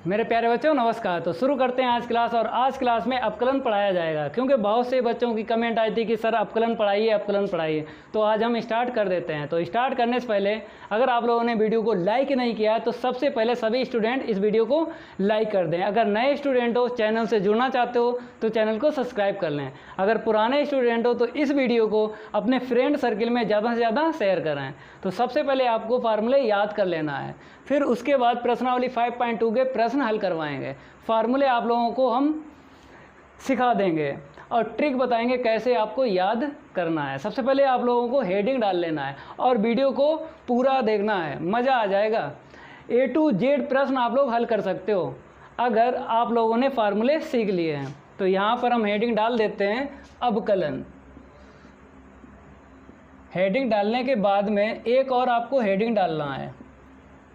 मेरे प्यारे बच्चों नमस्कार। तो शुरू करते हैं आज क्लास। और आज क्लास में अपकलन पढ़ाया जाएगा, क्योंकि बहुत से बच्चों की कमेंट आई थी कि सर अपकलन पढ़ाइए। तो आज हम स्टार्ट कर देते हैं। तो स्टार्ट करने से पहले अगर आप लोगों ने वीडियो को लाइक नहीं किया है तो सबसे पहले सभी स्टूडेंट इस वीडियो को लाइक कर दें। अगर नए स्टूडेंट हो, चैनल से जुड़ना चाहते हो तो चैनल को सब्सक्राइब कर लें। अगर पुराने स्टूडेंट हो तो इस वीडियो को अपने फ्रेंड सर्किल में ज़्यादा से ज़्यादा शेयर करें। तो सबसे पहले आपको फार्मूले याद कर लेना है, फिर उसके बाद प्रश्नावली 5.2 के प्रश्न हल करवाएंगे। फार्मूले आप लोगों को हम सिखा देंगे और ट्रिक बताएंगे कैसे आपको याद करना है। सबसे पहले आप लोगों को हेडिंग डाल लेना है और वीडियो को पूरा देखना है, मज़ा आ जाएगा। A to Z प्रश्न आप लोग हल कर सकते हो अगर आप लोगों ने फार्मूले सीख लिए हैं। तो यहाँ पर हम हेडिंग डाल देते हैं अवकलन। हेडिंग डालने के बाद में एक और आपको हेडिंग डालना है,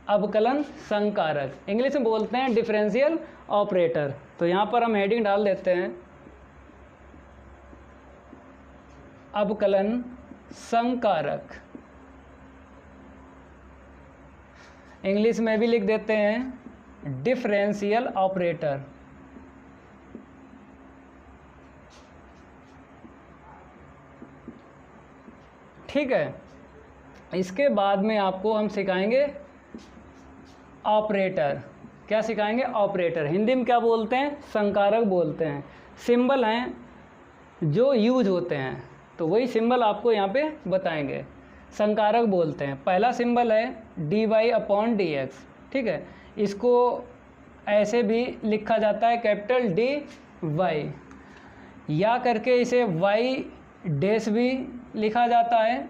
अवकलन संकारक। इंग्लिश में बोलते हैं डिफरेंशियल ऑपरेटर। तो यहाँ पर हम हेडिंग डाल देते हैं अवकलन संकारक। इंग्लिश में भी लिख देते हैं डिफरेंशियल ऑपरेटर। ठीक है, इसके बाद में आपको हम सिखाएंगे ऑपरेटर। क्या सिखाएंगे? ऑपरेटर। हिंदी में क्या बोलते हैं? संकारक बोलते हैं। सिंबल हैं जो यूज होते हैं, तो वही सिंबल आपको यहाँ पे बताएंगे। संकारक बोलते हैं। पहला सिंबल है dy/dx। ठीक है, इसको ऐसे भी लिखा जाता है कैपिटल dy, या करके इसे y डैश भी लिखा जाता है,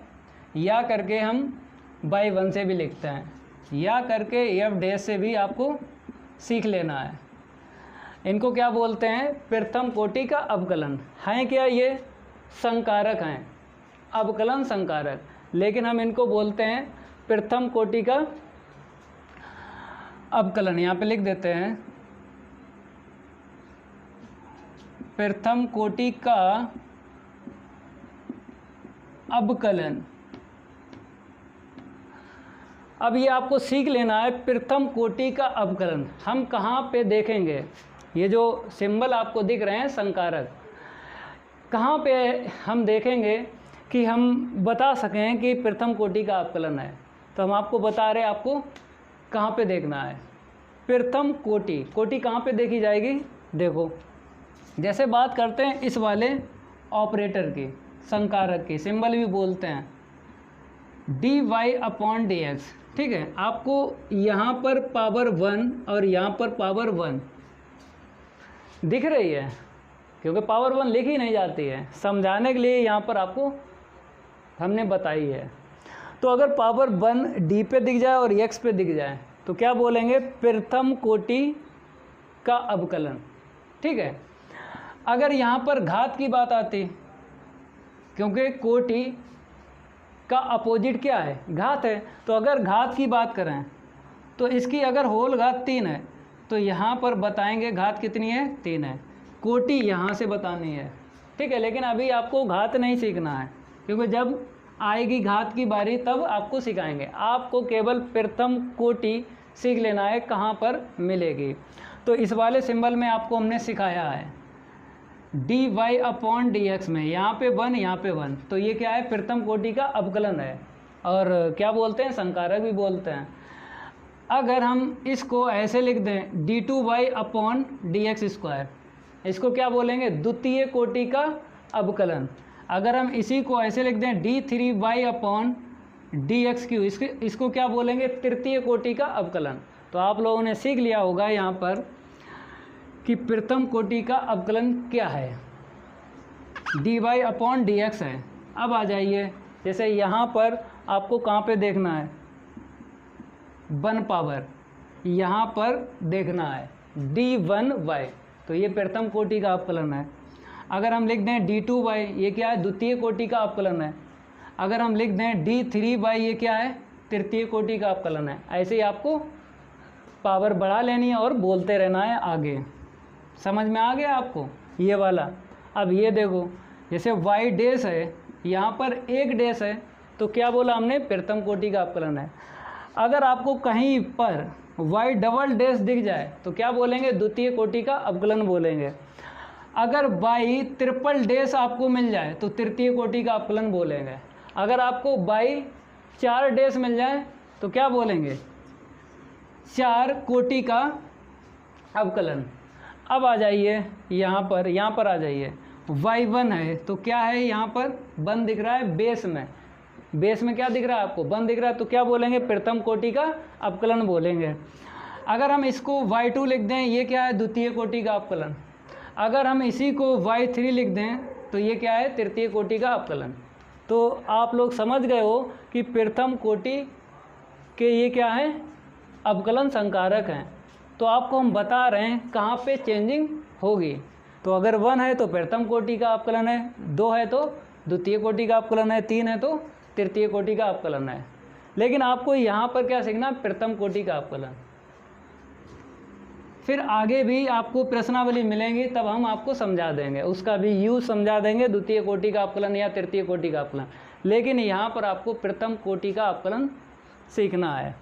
या करके हम y1 से भी लिखते हैं, या करके f डैश से भी आपको सीख लेना है। इनको क्या बोलते हैं? प्रथम कोटि का अवकलन। हैं क्या? ये संकारक हैं, अवकलन संकारक, लेकिन हम इनको बोलते हैं प्रथम कोटि का अवकलन। यहाँ पे लिख देते हैं प्रथम कोटि का अवकलन। अब ये आपको सीख लेना है प्रथम कोटि का अवकलन। हम कहाँ पे देखेंगे? ये जो सिंबल आपको दिख रहे हैं संकारक, कहाँ पे हम देखेंगे कि हम बता सकें कि प्रथम कोटि का अवकलन है? तो हम आपको बता रहे हैं आपको कहाँ पे देखना है। प्रथम कोटि, कोटि कहाँ पे देखी जाएगी? देखो, जैसे बात करते हैं इस वाले ऑपरेटर की, संकारक की, सिंबल भी बोलते हैं dy/dx। ठीक है, आपको यहाँ पर पावर 1 और यहाँ पर पावर 1 दिख रही है, क्योंकि पावर 1 लिखी नहीं जाती है। समझाने के लिए यहाँ पर आपको हमने बताई है। तो अगर पावर 1 डी पे दिख जाए और x पे दिख जाए तो क्या बोलेंगे? प्रथम कोटि का अवकलन। ठीक है, अगर यहाँ पर घात की बात आती, क्योंकि कोटि का अपोजिट क्या है? घात है। तो अगर घात की बात करें तो इसकी अगर होल घात 3 है तो यहाँ पर बताएंगे घात कितनी है? 3 है। कोटि यहाँ से बतानी है। ठीक है, लेकिन अभी आपको घात नहीं सीखना है, क्योंकि जब आएगी घात की बारी तब आपको सिखाएंगे। आपको केवल प्रथम कोटि सीख लेना है, कहाँ पर मिलेगी। तो इस वाले सिंबल में आपको हमने सिखाया है dy/dx में, यहाँ पे 1, यहाँ पे 1, तो ये क्या है? प्रथम कोटि का अवकलन है। और क्या बोलते हैं? संकारक भी बोलते हैं। अगर हम इसको ऐसे लिख दें d2y/dx², इसको क्या बोलेंगे? द्वितीय कोटि का अवकलन। अगर हम इसी को ऐसे लिख दें d3y/dx3, इसको क्या बोलेंगे? तृतीय कोटि का अवकलन। तो आप लोगों ने सीख लिया होगा यहाँ पर कि प्रथम कोटि का अवकलन क्या है। dy/dx है। अब आ जाइए, जैसे यहाँ पर आपको कहाँ पे देखना है? 1 पावर, यहाँ पर देखना है d1y, तो ये प्रथम कोटि का अवकलन है। अगर हम लिख दें d2y, ये क्या है? द्वितीय कोटि का अवकलन है। अगर हम लिख दें d3y, ये क्या है? तृतीय कोटि का अवकलन है। ऐसे ही आपको पावर बढ़ा लेनी है और बोलते रहना है आगे। समझ में आ गया आपको ये वाला? अब ये देखो, जैसे y डैश है, यहाँ पर 1 डैश है, तो क्या बोला हमने? प्रथम कोटि का अवकलन है। अगर आपको कहीं पर y डबल डैश दिख जाए तो क्या बोलेंगे, द्वितीय कोटि का अवकलन बोलेंगे। अगर y ट्रिपल डैश आपको मिल जाए तो तृतीय कोटि का अवकलन बोलेंगे। अगर आपको y 4 डैश मिल जाए तो क्या बोलेंगे, 4 कोटि का अवकलन। अब आ जाइए यहाँ पर आ जाइए, y1 है तो क्या है, यहाँ पर 1 दिख रहा है बेस में क्या दिख रहा है आपको, 1 दिख रहा है, तो क्या बोलेंगे, प्रथम कोटि का अवकलन बोलेंगे। अगर हम इसको y2 लिख दें, ये क्या है, द्वितीय कोटि का अवकलन। अगर हम इसी को y3 लिख दें तो ये क्या है, तृतीय कोटि का अवकलन। तो आप लोग समझ गए हो कि प्रथम कोटि के ये क्या है, अवकलन संकारक हैं। तो आपको हम बता रहे हैं कहाँ पे चेंजिंग होगी। तो अगर 1 है तो प्रथम कोटि का अवकलन है, 2 है तो द्वितीय कोटि का अवकलन है, 3 है तो तृतीय कोटि का अवकलन है। लेकिन आपको यहाँ पर क्या सीखना, प्रथम कोटि का अवकलन। फिर आगे भी आपको प्रश्नावली मिलेंगी तब हम आपको समझा देंगे, उसका भी यूज समझा देंगे, द्वितीय कोटि का अवकलन या तृतीय कोटि का अवकलन। लेकिन यहाँ पर आपको प्रथम कोटि का अवकलन सीखना है।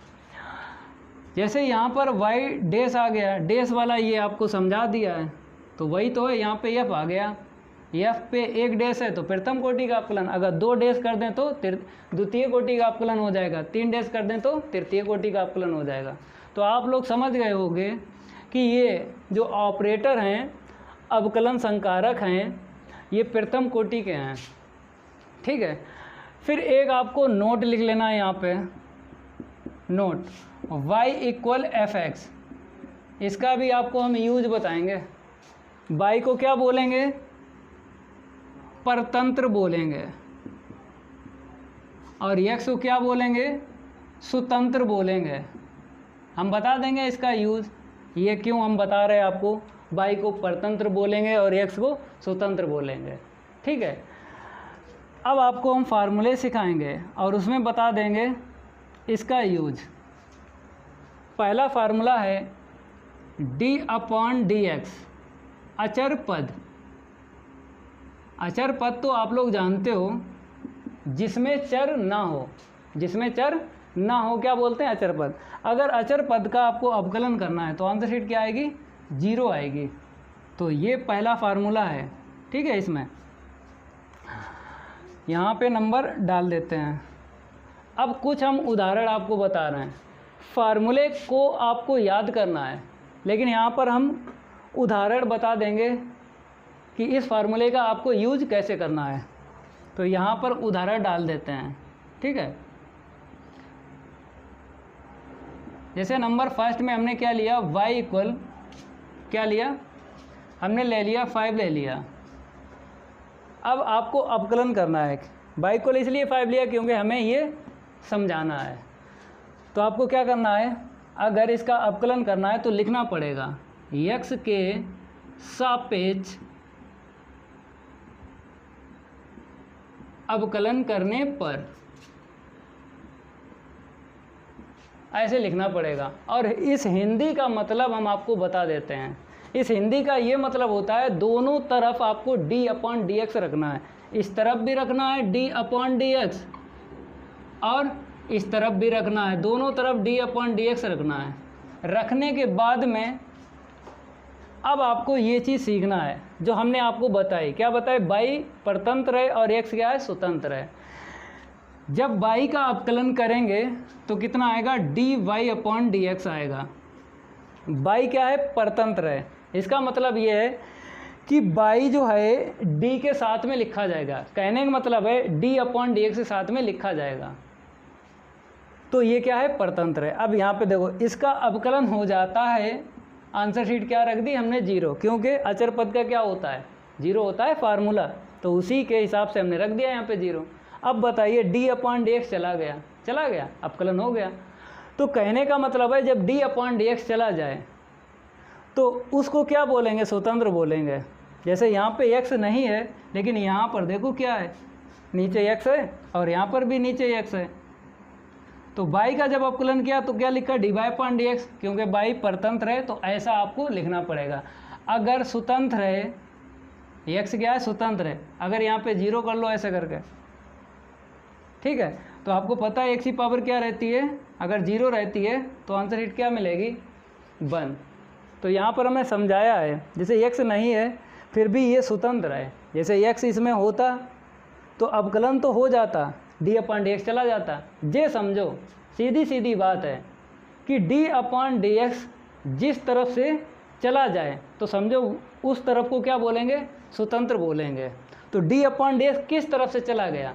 जैसे यहाँ पर y डैश आ गया, डैश वाला ये आपको समझा दिया है, तो वही तो है, यहाँ पे f आ गया, f पे 1 डैश है तो प्रथम कोटि का अवकलन। अगर 2 डैश कर दें तो द्वितीय कोटि का अवकलन हो जाएगा, 3 डैश कर दें तो तृतीय कोटि का अवकलन हो जाएगा। तो आप लोग समझ गए होंगे कि ये जो ऑपरेटर हैं, अवकलन संकारक हैं, ये प्रथम कोटि के हैं। ठीक है, फिर एक आपको नोट लिख लेना है यहाँ पे, नोट y इक्वल fx, इसका भी आपको हम यूज बताएंगे। y को क्या बोलेंगे, परतंत्र बोलेंगे, और x को क्या बोलेंगे, स्वतंत्र बोलेंगे। हम बता देंगे इसका यूज, ये क्यों हम बता रहे हैं आपको, y को परतंत्र बोलेंगे और x को स्वतंत्र बोलेंगे। ठीक है, अब आपको हम फार्मूले सिखाएंगे और उसमें बता देंगे इसका यूज। पहला फार्मूला है d/dx, अचर पद। अचर पद तो आप लोग जानते हो, जिसमें चर ना हो, जिसमें चर ना हो क्या बोलते हैं, अचर पद। अगर अचर पद का आपको अवकलन करना है तो आंसर शीट क्या आएगी, 0 आएगी। तो ये पहला फार्मूला है। ठीक है, इसमें यहाँ पे नंबर डाल देते हैं। अब कुछ हम उदाहरण आपको बता रहे हैं, फार्मूले को आपको याद करना है, लेकिन यहाँ पर हम उदाहरण बता देंगे कि इस फार्मूले का आपको यूज कैसे करना है। तो यहाँ पर उदाहरण डाल देते हैं। ठीक है, जैसे नंबर फर्स्ट में हमने क्या लिया, y इक्वल क्या लिया, हमने ले लिया 5 ले लिया। अब आपको अवकलन करना है, y इक्वल इसलिए 5 लिया क्योंकि हमें ये समझाना है। तो आपको क्या करना है, अगर इसका अवकलन करना है तो लिखना पड़ेगा x के सापेक्ष अवकलन करने पर, ऐसे लिखना पड़ेगा। और इस हिंदी का मतलब हम आपको बता देते हैं। इस हिंदी का ये मतलब होता है दोनों तरफ आपको d/dx रखना है, इस तरफ भी रखना है d/dx और इस तरफ भी रखना है, दोनों तरफ d/dx रखना है। रखने के बाद में अब आपको ये चीज़ सीखना है जो हमने आपको बताई। क्या बताए, y परतंत्र है और x क्या है, स्वतंत्र है। जब y का अवकलन करेंगे तो कितना आएगा, dy/dx आएगा। y क्या है, परतंत्र है, इसका मतलब ये है कि y जो है d के साथ में लिखा जाएगा। कहने का मतलब है d/dx के साथ में लिखा जाएगा। तो ये क्या है, परतंत्र है। अब यहाँ पे देखो, इसका अवकलन हो जाता है, आंसर शीट क्या रख दी हमने, 0, क्योंकि अचर पद का क्या होता है, 0 होता है फार्मूला, तो उसी के हिसाब से हमने रख दिया यहाँ पे 0। अब बताइए d/dx चला गया, अवकलन हो गया। तो कहने का मतलब है जब d/dx चला जाए तो उसको क्या बोलेंगे, स्वतंत्र बोलेंगे। जैसे यहाँ पे x नहीं है, लेकिन यहाँ पर देखो क्या है, नीचे x है और यहाँ पर भी नीचे x है। तो y का जब अवकलन किया तो क्या लिखा, dy/dx, क्योंकि y परतंत्र है तो ऐसा आपको लिखना पड़ेगा। अगर स्वतंत्र है, x क्या है, स्वतंत्र है, अगर यहाँ पे 0 कर लो ऐसे करके। ठीक है, तो आपको पता है x की पावर क्या रहती है, अगर 0 रहती है तो आंसर शीट क्या मिलेगी 1। तो यहाँ पर हमें समझाया है जैसे x नहीं है फिर भी ये स्वतंत्र है, जैसे x इसमें होता तो अवकलन तो हो जाता, d/dx चला जाता। ये समझो सीधी सीधी बात है कि d/dx जिस तरफ से चला जाए तो समझो उस तरफ को क्या बोलेंगे, स्वतंत्र बोलेंगे। तो d/dx किस तरफ से चला गया,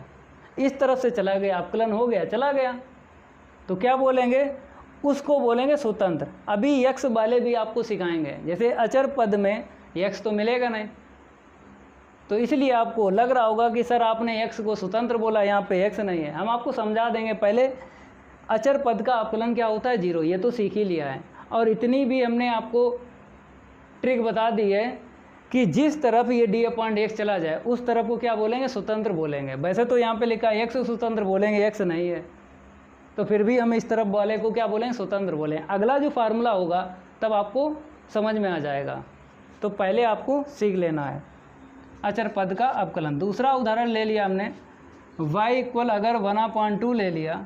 इस तरफ से चला गया, अवकलन हो गया चला गया, तो क्या बोलेंगे, उसको बोलेंगे स्वतंत्र। अभी x वाले भी आपको सिखाएंगे, जैसे अचर पद में x तो मिलेगा नहीं, तो इसलिए आपको लग रहा होगा कि सर आपने x को स्वतंत्र बोला, यहाँ पे x नहीं है। हम आपको समझा देंगे, पहले अचर पद का अवकलन क्या होता है 0, ये तो सीख ही लिया है। और इतनी भी हमने आपको ट्रिक बता दी है कि जिस तरफ ये d/dx चला जाए उस तरफ को क्या बोलेंगे, स्वतंत्र बोलेंगे। वैसे तो यहाँ पे लिखा है x स्वतंत्र बोलेंगे, x नहीं है, तो फिर भी हम इस तरफ वाले को क्या बोलेंगे, स्वतंत्र बोलेंगे। अगला जो फार्मूला होगा तब आपको समझ में आ जाएगा, तो पहले आपको सीख लेना है अचर पद का अवकलन। दूसरा उदाहरण ले लिया हमने, y अगर 1/2 ले लिया,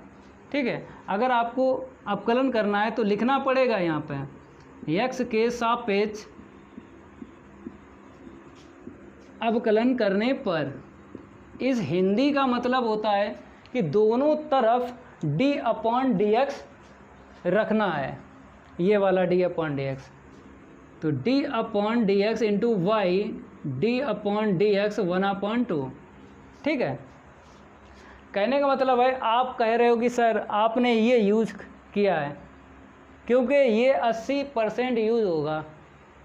ठीक है। अगर आपको अवकलन करना है तो लिखना पड़ेगा यहाँ पे x के सापेक्ष अवकलन करने पर। इस हिंदी का मतलब होता है कि दोनों तरफ d/dx रखना है, ये वाला d/dx। तो d/dx इंटू वाई d/dx 1/2, ठीक है। कहने का मतलब है आप कह रहे हो कि सर आपने ये यूज किया है, क्योंकि ये 80% यूज होगा।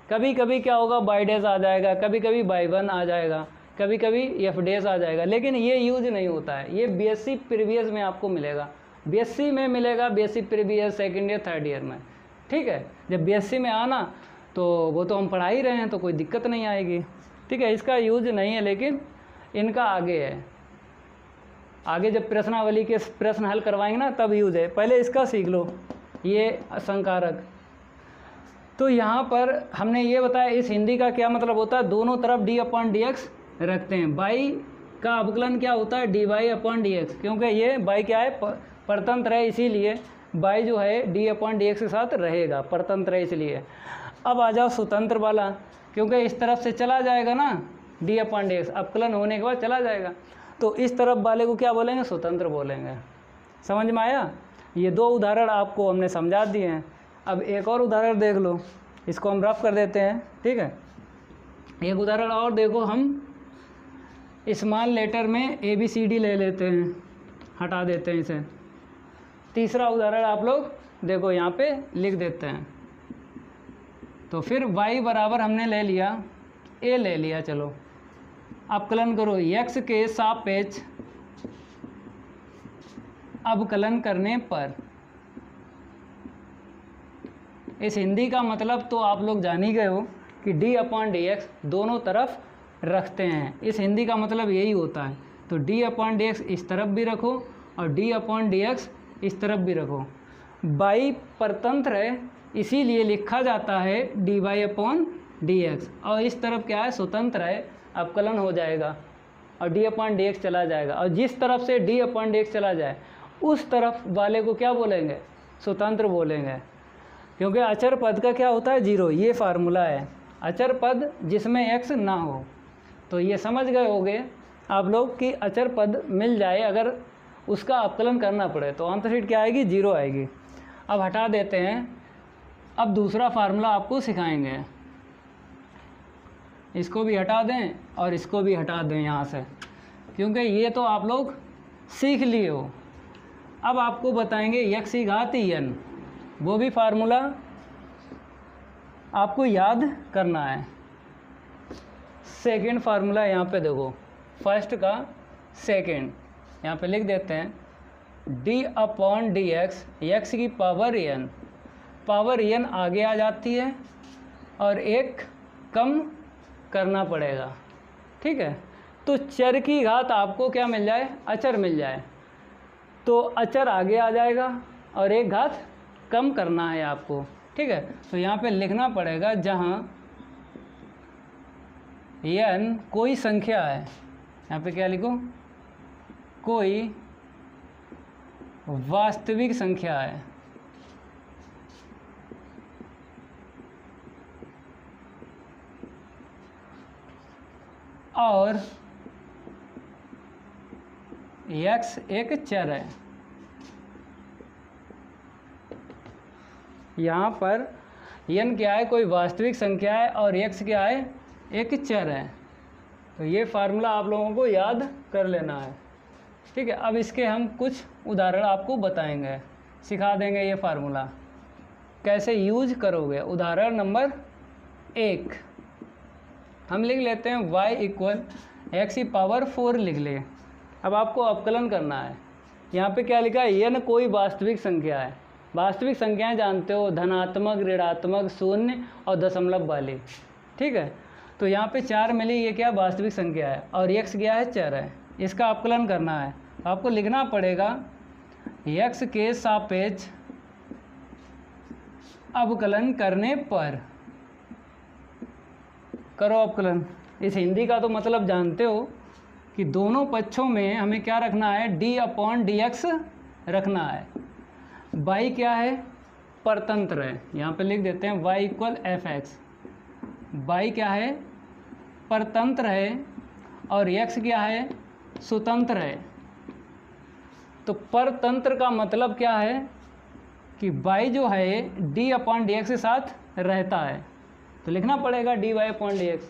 कभी कभी क्या होगा, बाई डेज आ जाएगा, कभी कभी बाई 1 आ जाएगा, कभी कभी एफ डेज आ जाएगा, लेकिन ये यूज नहीं होता है। ये बीएससी प्रीवियस में आपको मिलेगा, बीएससी में मिलेगा, BSc previous second year third year में, ठीक है। जब बीएससी में आना तो वो तो हम पढ़ा ही रहे हैं, तो कोई दिक्कत नहीं आएगी, ठीक है। इसका यूज नहीं है, लेकिन इनका आगे है, आगे जब प्रश्नावली के प्रश्न हल करवाएंगे ना तब यूज है। पहले इसका सीख लो, ये संकारक। तो यहाँ पर हमने ये बताया इस हिंदी का क्या मतलब होता है, दोनों तरफ d/dx रखते हैं। बाई का अवकलन क्या होता है, dy/dx, क्योंकि ये बाई क्या है, परतंत्र है, इसीलिए बाई जो है d/dx के साथ रहेगा, परतंत्र है इसलिए। अब आ जाओ स्वतंत्र वाला, क्योंकि इस तरफ से चला जाएगा ना d/dx, अवकलन होने के बाद चला जाएगा, तो इस तरफ वाले को क्या बोलेंगे, स्वतंत्र बोलेंगे। समझ में आया। ये दो उदाहरण आपको हमने समझा दिए हैं। अब एक और उदाहरण देख लो, इसको हम रफ कर देते हैं, ठीक है। एक उदाहरण और देखो, हम स्मॉल लेटर में ABCD ले लेते हैं, हटा देते हैं इसे। तीसरा उदाहरण आप लोग देखो यहाँ पे लिख देते हैं। तो फिर y बराबर हमने ले लिया, a ले लिया, चलो अवकलन करो x के सापेक्ष अवकलन करने पर। इस हिंदी का मतलब तो आप लोग जान ही गए हो कि d/dx दोनों तरफ रखते हैं, इस हिंदी का मतलब यही होता है। तो d/dx इस तरफ भी रखो और d/dx इस तरफ भी रखो। बाई परतंत्र है, इसीलिए लिखा जाता है dy/dx, और इस तरफ क्या है, स्वतंत्र है, अवकलन हो जाएगा और d/dx चला जाएगा। और जिस तरफ से d/dx चला जाए उस तरफ वाले को क्या बोलेंगे, स्वतंत्र बोलेंगे, क्योंकि अचर पद का क्या होता है 0। ये फार्मूला है, अचर पद जिसमें x ना हो। तो ये समझ गए होंगे आप लोग कि अचर पद मिल जाए अगर उसका अवकलन करना पड़े तो आंसर शीट क्या आएगी, 0 आएगी। अब हटा देते हैं, अब दूसरा फार्मूला आपको सिखाएंगे। इसको भी हटा दें और इसको भी हटा दें यहाँ से, क्योंकि ये तो आप लोग सीख लिए हो। अब आपको बताएंगे x⁴n, वो भी फार्मूला आपको याद करना है। सेकंड फार्मूला यहाँ पे देखो, फर्स्ट का सेकंड यहाँ पे लिख देते हैं d/dx, x की पावर n आगे आ जाती है और एक कम करना पड़ेगा, ठीक है। तो चर की घात आपको क्या मिल जाए, अचर मिल जाए, तो अचर आगे आ जाएगा और एक घात कम करना है आपको, ठीक है। तो यहाँ पे लिखना पड़ेगा, जहाँ n कोई संख्या है, यहाँ पे क्या लिखो, कोई वास्तविक संख्या है। और x एक चर है। यहाँ पर n क्या है, कोई वास्तविक संख्या है, और x क्या है, एक चर है। तो ये फार्मूला आप लोगों को याद कर लेना है, ठीक है। अब इसके हम कुछ उदाहरण आपको बताएंगे, सिखा देंगे ये फार्मूला कैसे यूज करोगे। उदाहरण नंबर 1 हम लिख लेते हैं y इक्वल x की पावर 4 लिख ले। अब आपको अवकलन करना है। यहाँ पे क्या लिखा है, n कोई वास्तविक संख्या है। वास्तविक संख्याएं जानते हो, धनात्मक, ऋणात्मक, शून्य और दशमलव वाली, ठीक है। तो यहाँ पे 4 मिली, ये क्या वास्तविक संख्या है, और x क्या है, चर है। इसका अवकलन करना है। आपको लिखना पड़ेगा x के सापेक्ष अवकलन करने पर, करो अवकलन। इस हिंदी का तो मतलब जानते हो कि दोनों पक्षों में हमें क्या रखना है, d/dx रखना है। y क्या है, परतंत्र है। यहाँ पे लिख देते हैं y इक्वल fx। y क्या है, परतंत्र है, और x क्या है, स्वतंत्र है। तो परतंत्र का मतलब क्या है कि y जो है d/dx के साथ रहता है, तो लिखना पड़ेगा dy/dx,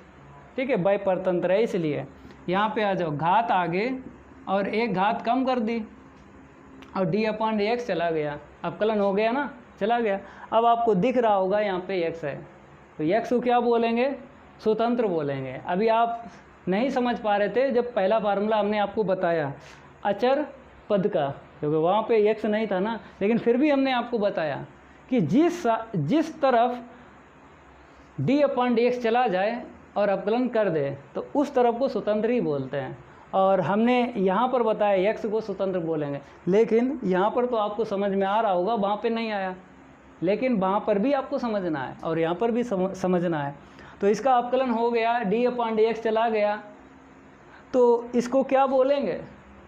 ठीक है। y परतंत्र है, इसलिए यहाँ पे आ जाओ, घात आगे और एक घात कम कर दी और d/dx चला गया, अवकलन हो गया ना, चला गया। अब आपको दिख रहा होगा यहाँ पे x है, तो x को क्या बोलेंगे, स्वतंत्र बोलेंगे। अभी आप नहीं समझ पा रहे थे जब पहला फार्मूला हमने आपको बताया अचर पद का, क्योंकि वहाँ पे x नहीं था ना, लेकिन फिर भी हमने आपको बताया कि जिस तरफ d/dx चला जाए और अवकलन कर दे तो उस तरफ को स्वतंत्र ही बोलते हैं। और हमने यहाँ पर बताया x को स्वतंत्र बोलेंगे, लेकिन यहाँ पर तो आपको समझ में आ रहा होगा, वहाँ पे नहीं आया, लेकिन वहाँ पर भी आपको समझना है और यहाँ पर भी समझना है। तो इसका अवकलन हो गया, d/dx चला गया, तो इसको क्या बोलेंगे,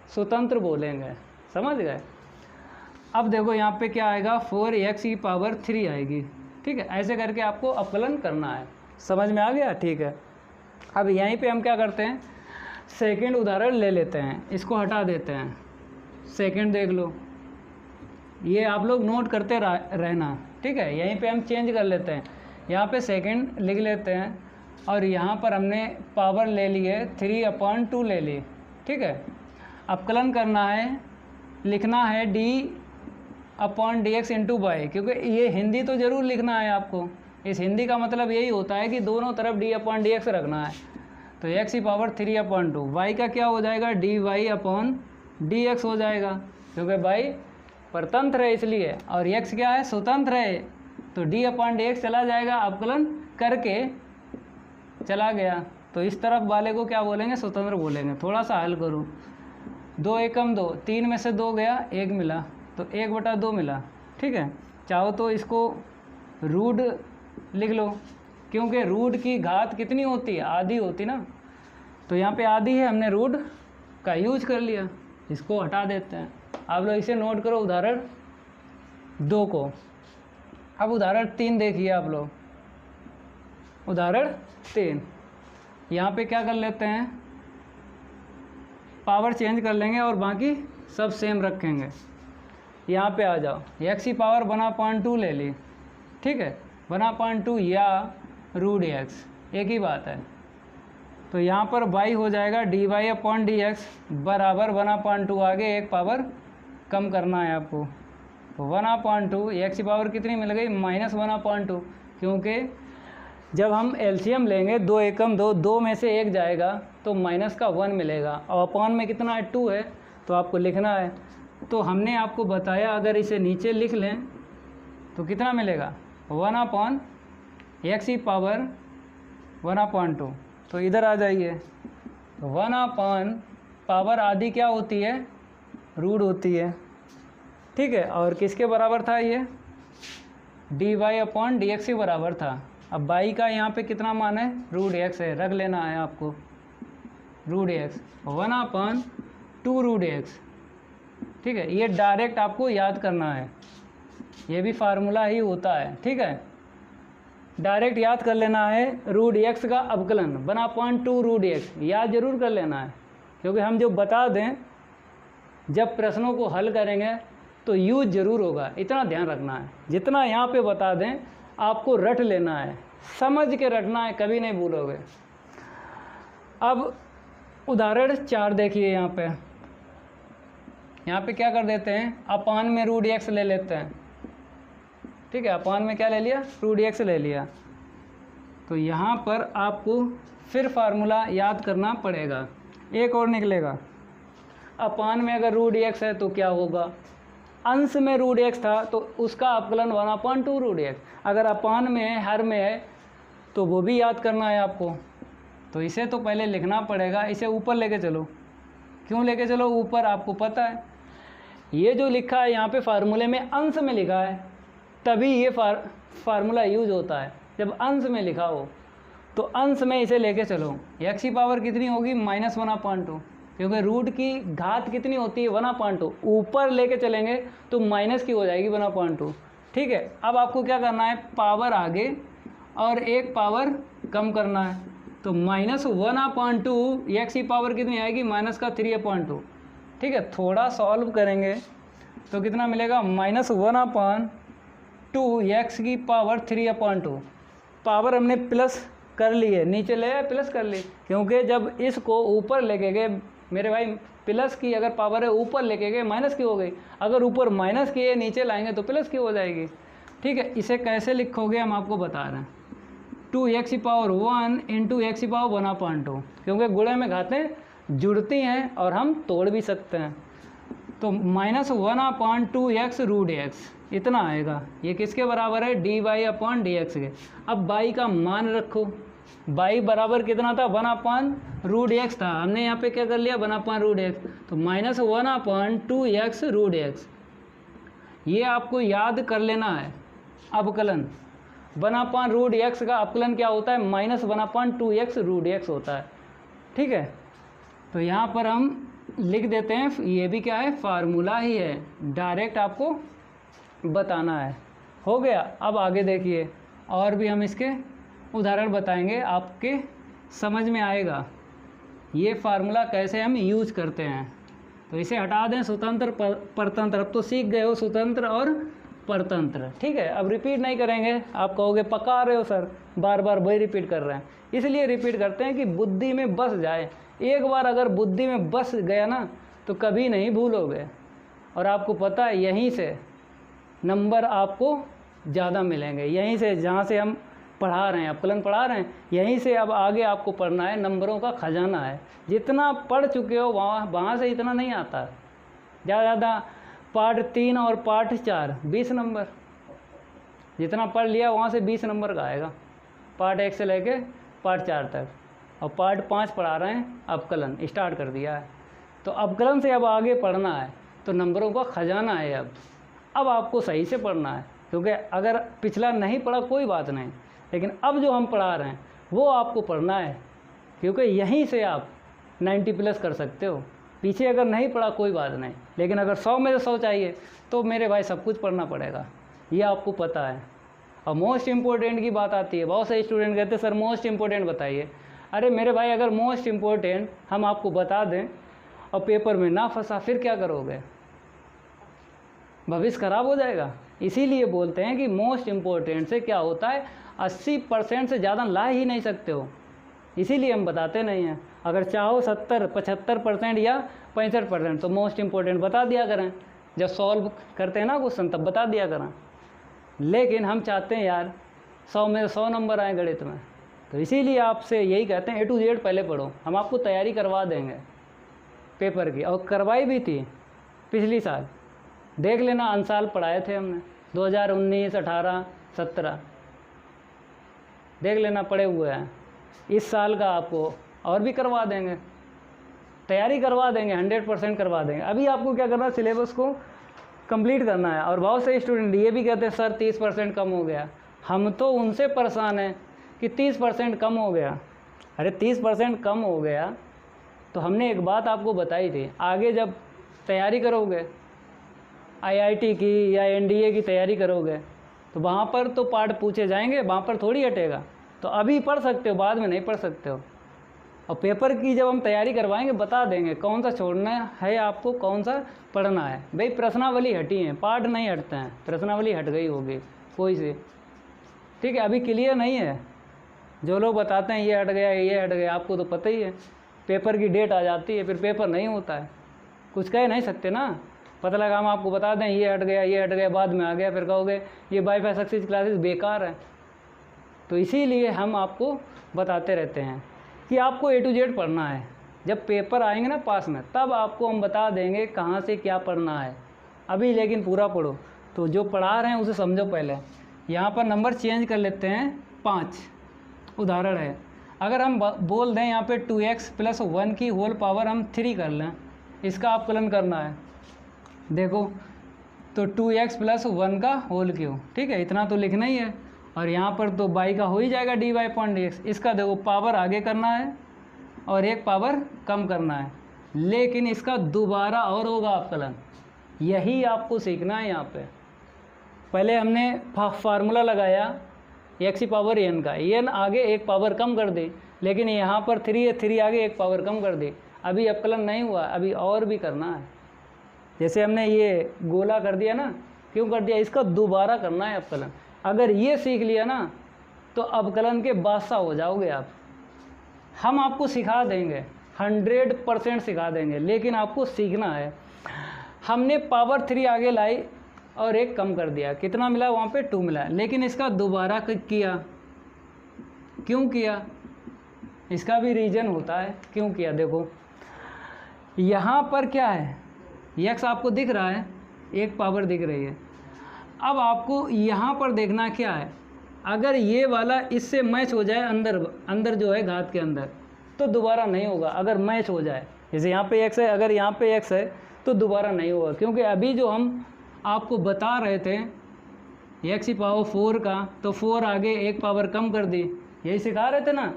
स्वतंत्र बोलेंगे, समझ गए। अब देखो यहाँ पे क्या आएगा, 4x की पावर 3 आएगी, ठीक है। ऐसे करके आपको अवकलन करना है, समझ में आ गया, ठीक है। अब यहीं पे हम क्या करते हैं, सेकंड उदाहरण ले लेते हैं, इसको हटा देते हैं। सेकंड देख लो, ये आप लोग नोट करते रहना, ठीक है। यहीं पे हम चेंज कर लेते हैं, यहाँ पे सेकंड लिख लेते हैं, और यहाँ पर हमने पावर ले ली है 3/2 ले ली, ठीक है। अवकलन करना है, लिखना है d/dx इंटू y, क्योंकि ये हिंदी तो ज़रूर लिखना है आपको। इस हिंदी का मतलब यही होता है कि दोनों तरफ d/dx रखना है। तो x की पावर 3/2, y का क्या हो जाएगा, dy/dx हो जाएगा, क्योंकि y परतंत्र है इसलिए, और x क्या है, स्वतंत्र है, तो d/dx चला जाएगा, अवकलन करके चला गया। तो इस तरफ वाले को क्या बोलेंगे, स्वतंत्र बोलेंगे। थोड़ा सा हल करूँ, 2 एकम 2, 3 में से 2 गया, 1 मिला, तो 1/2 मिला, ठीक है। चाहो तो इसको रूट लिख लो, क्योंकि रूट की घात कितनी होती है, आधी होती ना, तो यहाँ पे आधी है, हमने रूट का यूज कर लिया, इसको हटा देते हैं। आप लोग इसे नोट करो उदाहरण 2 को। अब उदाहरण 3 देखिए आप लोग, उदाहरण 3, यहाँ पे क्या कर लेते हैं, पावर चेंज कर लेंगे और बाकी सब सेम रखेंगे। यहाँ पे आ जाओ, x की पावर 1/2 ले ली, ठीक है, 1/2 या √x, एक ही बात है। तो यहाँ पर y हो जाएगा dy/dx बराबर 1/2, आगे एक पावर कम करना है आपको, तो 1/2, x की पावर कितनी मिल गई, -1/2, क्योंकि जब हम एलसीएम लेंगे 2 एकम 2, 2 में से 1 जाएगा तो -1 मिलेगा, और अपॉन में कितना है, 2 है, तो आपको लिखना है। तो हमने आपको बताया अगर इसे नीचे लिख लें तो कितना मिलेगा, 1/x की पावर 1/2। तो इधर आ जाइए, तो 1/ पावर आधी क्या होती है, रूट होती है, ठीक है। और किसके बराबर था ये, dy/dx के बराबर था। अब y का यहाँ पे कितना मान है, √x है, रख लेना है आपको, √x 1/2 √x, ठीक है, ये डायरेक्ट आपको याद करना है, ये भी फार्मूला ही होता है। ठीक है, डायरेक्ट याद कर लेना है रूट एक्स का अवकलन 1/2 रूट एक्स, याद जरूर कर लेना है, क्योंकि हम जो बता दें जब प्रश्नों को हल करेंगे तो यूज ज़रूर होगा, इतना ध्यान रखना है। जितना यहाँ पे बता दें आपको रट लेना है, समझ के रटना है, कभी नहीं भूलोगे। अब उदाहरण 4 देखिए, यहाँ पे क्या कर देते हैं, अपान में रूट एक्स ले लेते हैं। ठीक है, अपान में क्या ले लिया, रूट एक्स ले लिया। तो यहाँ पर आपको फिर फार्मूला याद करना पड़ेगा, एक और निकलेगा। अपान में अगर रूट एक्स है तो क्या होगा, अंश में रूट एक्स था तो उसका अवकलन 1/2 रूट एक्स। अगर अपान में है, हर में है, तो वो भी याद करना है आपको। तो इसे तो पहले लिखना पड़ेगा, इसे ऊपर लेके चलो। क्यों लेके चलो ऊपर, आपको पता है ये जो लिखा है यहाँ पे फार्मूले में अंश में लिखा है, तभी ये फार्मूला यूज होता है जब अंश में लिखा हो। तो अंश में इसे लेके चलो, एक्स की पावर कितनी होगी, -1/2, क्योंकि रूट की घात कितनी होती है 1/2, ऊपर लेके चलेंगे तो माइनस की हो जाएगी 1/2। ठीक है, अब आपको क्या करना है, पावर आगे और एक पावर कम करना है। तो -1/2 एक्स की पावर कितनी आएगी, -3/2। ठीक है, थोड़ा सॉल्व करेंगे तो कितना मिलेगा, -1/2 एक्स की पावर 3/2। पावर हमने प्लस कर ली है, नीचे ले आए प्लस कर ली, क्योंकि जब इसको ऊपर लेके गए मेरे भाई, प्लस की अगर पावर है ऊपर लेके गए माइनस की हो गई, अगर ऊपर माइनस की है नीचे लाएंगे तो प्लस की हो जाएगी। ठीक है, इसे कैसे लिखोगे हम आपको बता रहे हैं, 2x की पावर 1 इंटू एक्स की पावर 1/2, क्योंकि गुणे में घातें जुड़ती हैं और हम तोड़ भी सकते हैं। तो -1/2 एक्स रूट एक्स इतना आएगा, ये किसके बराबर है, dy/dx के। अब y का मान रखो, y बराबर कितना था, 1/रूट एक्स था, हमने यहाँ पे क्या कर लिया 1/रूट एक्स, तो -1/2 एक्स रूट एक्स, ये आपको याद कर लेना है। अवकलन 1/रूट एक्स का अवकलन क्या होता है, -1/2 एक्स रूट एक्स होता है। ठीक है, तो यहाँ पर हम लिख देते हैं, ये भी क्या है, फार्मूला ही है, डायरेक्ट आपको बताना है। हो गया, अब आगे देखिए, और भी हम इसके उदाहरण बताएंगे, आपके समझ में आएगा ये फार्मूला कैसे हम यूज करते हैं। तो इसे हटा दें, स्वतंत्र परतंत्र, अब तो सीख गए हो स्वतंत्र और परतंत्र। ठीक है, अब रिपीट नहीं करेंगे, आप कहोगे पका रहे हो सर, बार बार वही रिपीट कर रहे हैं, इसलिए रिपीट करते हैं कि बुद्धि में बस जाए। एक बार अगर बुद्धि में बस गया ना तो कभी नहीं भूलोगे, और आपको पता है यहीं से नंबर आपको ज़्यादा मिलेंगे, यहीं से जहाँ से हम पढ़ा रहे हैं, अवकलन पढ़ा रहे हैं, यहीं से अब आगे आपको पढ़ना है, नंबरों का खजाना है। जितना पढ़ चुके हो वहाँ से इतना नहीं आता, ज़्यादा पार्ट 3 और पार्ट 4 20 नंबर, जितना पढ़ लिया वहाँ से 20 नंबर का आएगा, पार्ट 1 से लेके पार्ट 4 तक। और पार्ट 5 पढ़ा रहे हैं, अवकलन स्टार्ट कर दिया है, तो अवकलन से अब आगे पढ़ना है, तो नंबरों का खजाना है। अब आपको सही से पढ़ना है, क्योंकि अगर पिछला नहीं पढ़ा कोई बात नहीं, लेकिन अब जो हम पढ़ा रहे हैं वो आपको पढ़ना है, क्योंकि यहीं से आप 90+ कर सकते हो। पीछे अगर नहीं पढ़ा कोई बात नहीं, लेकिन अगर 100 में से 100 चाहिए तो मेरे भाई सब कुछ पढ़ना पड़ेगा, ये आपको पता है। और मोस्ट इम्पोर्टेंट की बात आती है, बहुत सारे स्टूडेंट कहते हैं सर मोस्ट इम्पोर्टेंट बताइए। अरे मेरे भाई, अगर मोस्ट इम्पोर्टेंट हम आपको बता दें और पेपर में ना फंसा, फिर क्या करोगे, भविष्य खराब हो जाएगा। इसीलिए बोलते हैं कि मोस्ट इम्पोर्टेंट से क्या होता है, 80% से ज़्यादा ला ही नहीं सकते हो, इसीलिए हम बताते नहीं हैं। अगर चाहो 70, 75% या 65%, तो मोस्ट इम्पोर्टेंट बता दिया करें, जब सॉल्व करते हैं ना क्वेश्चन तब बता दिया करें। लेकिन हम चाहते हैं यार 100 में 100 नंबर आए गणित में, तो इसीलिए आपसे यही कहते हैं A to Z पहले पढ़ो। हम आपको तैयारी करवा देंगे पेपर की, और करवाई भी थी पिछली साल, देख लेना, अंसाल पढ़ाए थे हमने 2019, 18, 17, देख लेना, पढ़े हुए हैं। इस साल का आपको और भी करवा देंगे, तैयारी करवा देंगे, 100% करवा देंगे। अभी आपको क्या करना है, सिलेबस को कंप्लीट करना है। और बहुत से स्टूडेंट ये भी कहते हैं सर 30% कम हो गया, हम तो उनसे परेशान हैं कि 30% कम हो गया। अरे 30% कम हो गया तो हमने एक बात आपको बताई थी, आगे जब तैयारी करोगे IIT की या NDA की तैयारी करोगे तो वहाँ पर तो पार्ट पूछे जाएंगे, वहाँ पर थोड़ी हटेगा। तो अभी पढ़ सकते हो, बाद में नहीं पढ़ सकते हो। और पेपर की जब हम तैयारी करवाएंगे बता देंगे कौन सा छोड़ना है आपको, कौन सा पढ़ना है। भाई प्रश्नावली हटी है, पार्ट नहीं हटते हैं, प्रश्नावली हट गई होगी कोई से, ठीक है। अभी क्लियर नहीं है, जो लोग बताते हैं ये हट गया ये हट गया, आपको तो पता ही है पेपर की डेट आ जाती है फिर पेपर नहीं होता है, कुछ कह नहीं सकते ना। पता लगा हम आपको बता दें ये हट गया, बाद में आ गया, फिर कहोगे ये वाईफाई सक्सेस क्लासेस बेकार है। तो इसीलिए हम आपको बताते रहते हैं कि आपको A to Z पढ़ना है। जब पेपर आएंगे ना पास में, तब आपको हम बता देंगे कहाँ से क्या पढ़ना है। अभी लेकिन पूरा पढ़ो। तो जो पढ़ा रहे हैं उसे समझो पहले। यहाँ पर नंबर चेंज कर लेते हैं, 5 उदाहरण है। अगर हम बोल दें यहाँ पे 2x + 1 की होल पावर हम 3 कर लें, इसका अपकलन करना है। देखो तो 2x + 1 का होल क्यूब, ठीक है, इतना तो लिखना ही है। और यहाँ पर तो बाई का हो ही जाएगा dy/dx। इसका देखो पावर आगे करना है और एक पावर कम करना है, लेकिन इसका दोबारा और होगा अपकलन। यही आपको सीखना है। यहाँ पे पहले हमने फार्मूला लगाया x⁴n का, n आगे एक पावर कम कर दी, लेकिन यहाँ पर 3 है, 3 आगे एक पावर कम कर दी। अभी अपकलन नहीं हुआ, अभी और भी करना है। जैसे हमने ये गोला कर दिया ना, क्यों कर दिया, इसका दोबारा करना है अपकलन। अगर ये सीख लिया ना तो अपकलन के बादशाह हो जाओगे आप। हम आपको सिखा देंगे, 100% सिखा देंगे, लेकिन आपको सीखना है। हमने पावर 3 आगे लाई और एक कम कर दिया, कितना मिला वहाँ पे 2 मिला, लेकिन इसका दोबारा किया। क्यों किया, इसका भी रीज़न होता है क्यों किया। देखो यहाँ पर क्या है, x आपको दिख रहा है, एक पावर दिख रही है। अब आपको यहाँ पर देखना क्या है, अगर ये वाला इससे मैच हो जाए अंदर जो है घात के अंदर, तो दोबारा नहीं होगा। अगर मैच हो जाए, जैसे यहाँ पे x है, अगर यहाँ पे x है तो दोबारा नहीं होगा, क्योंकि अभी जो हम आपको बता रहे थे x⁴ का, तो 4 आगे एक पावर कम कर दी, यही सिखा रहे थे ना,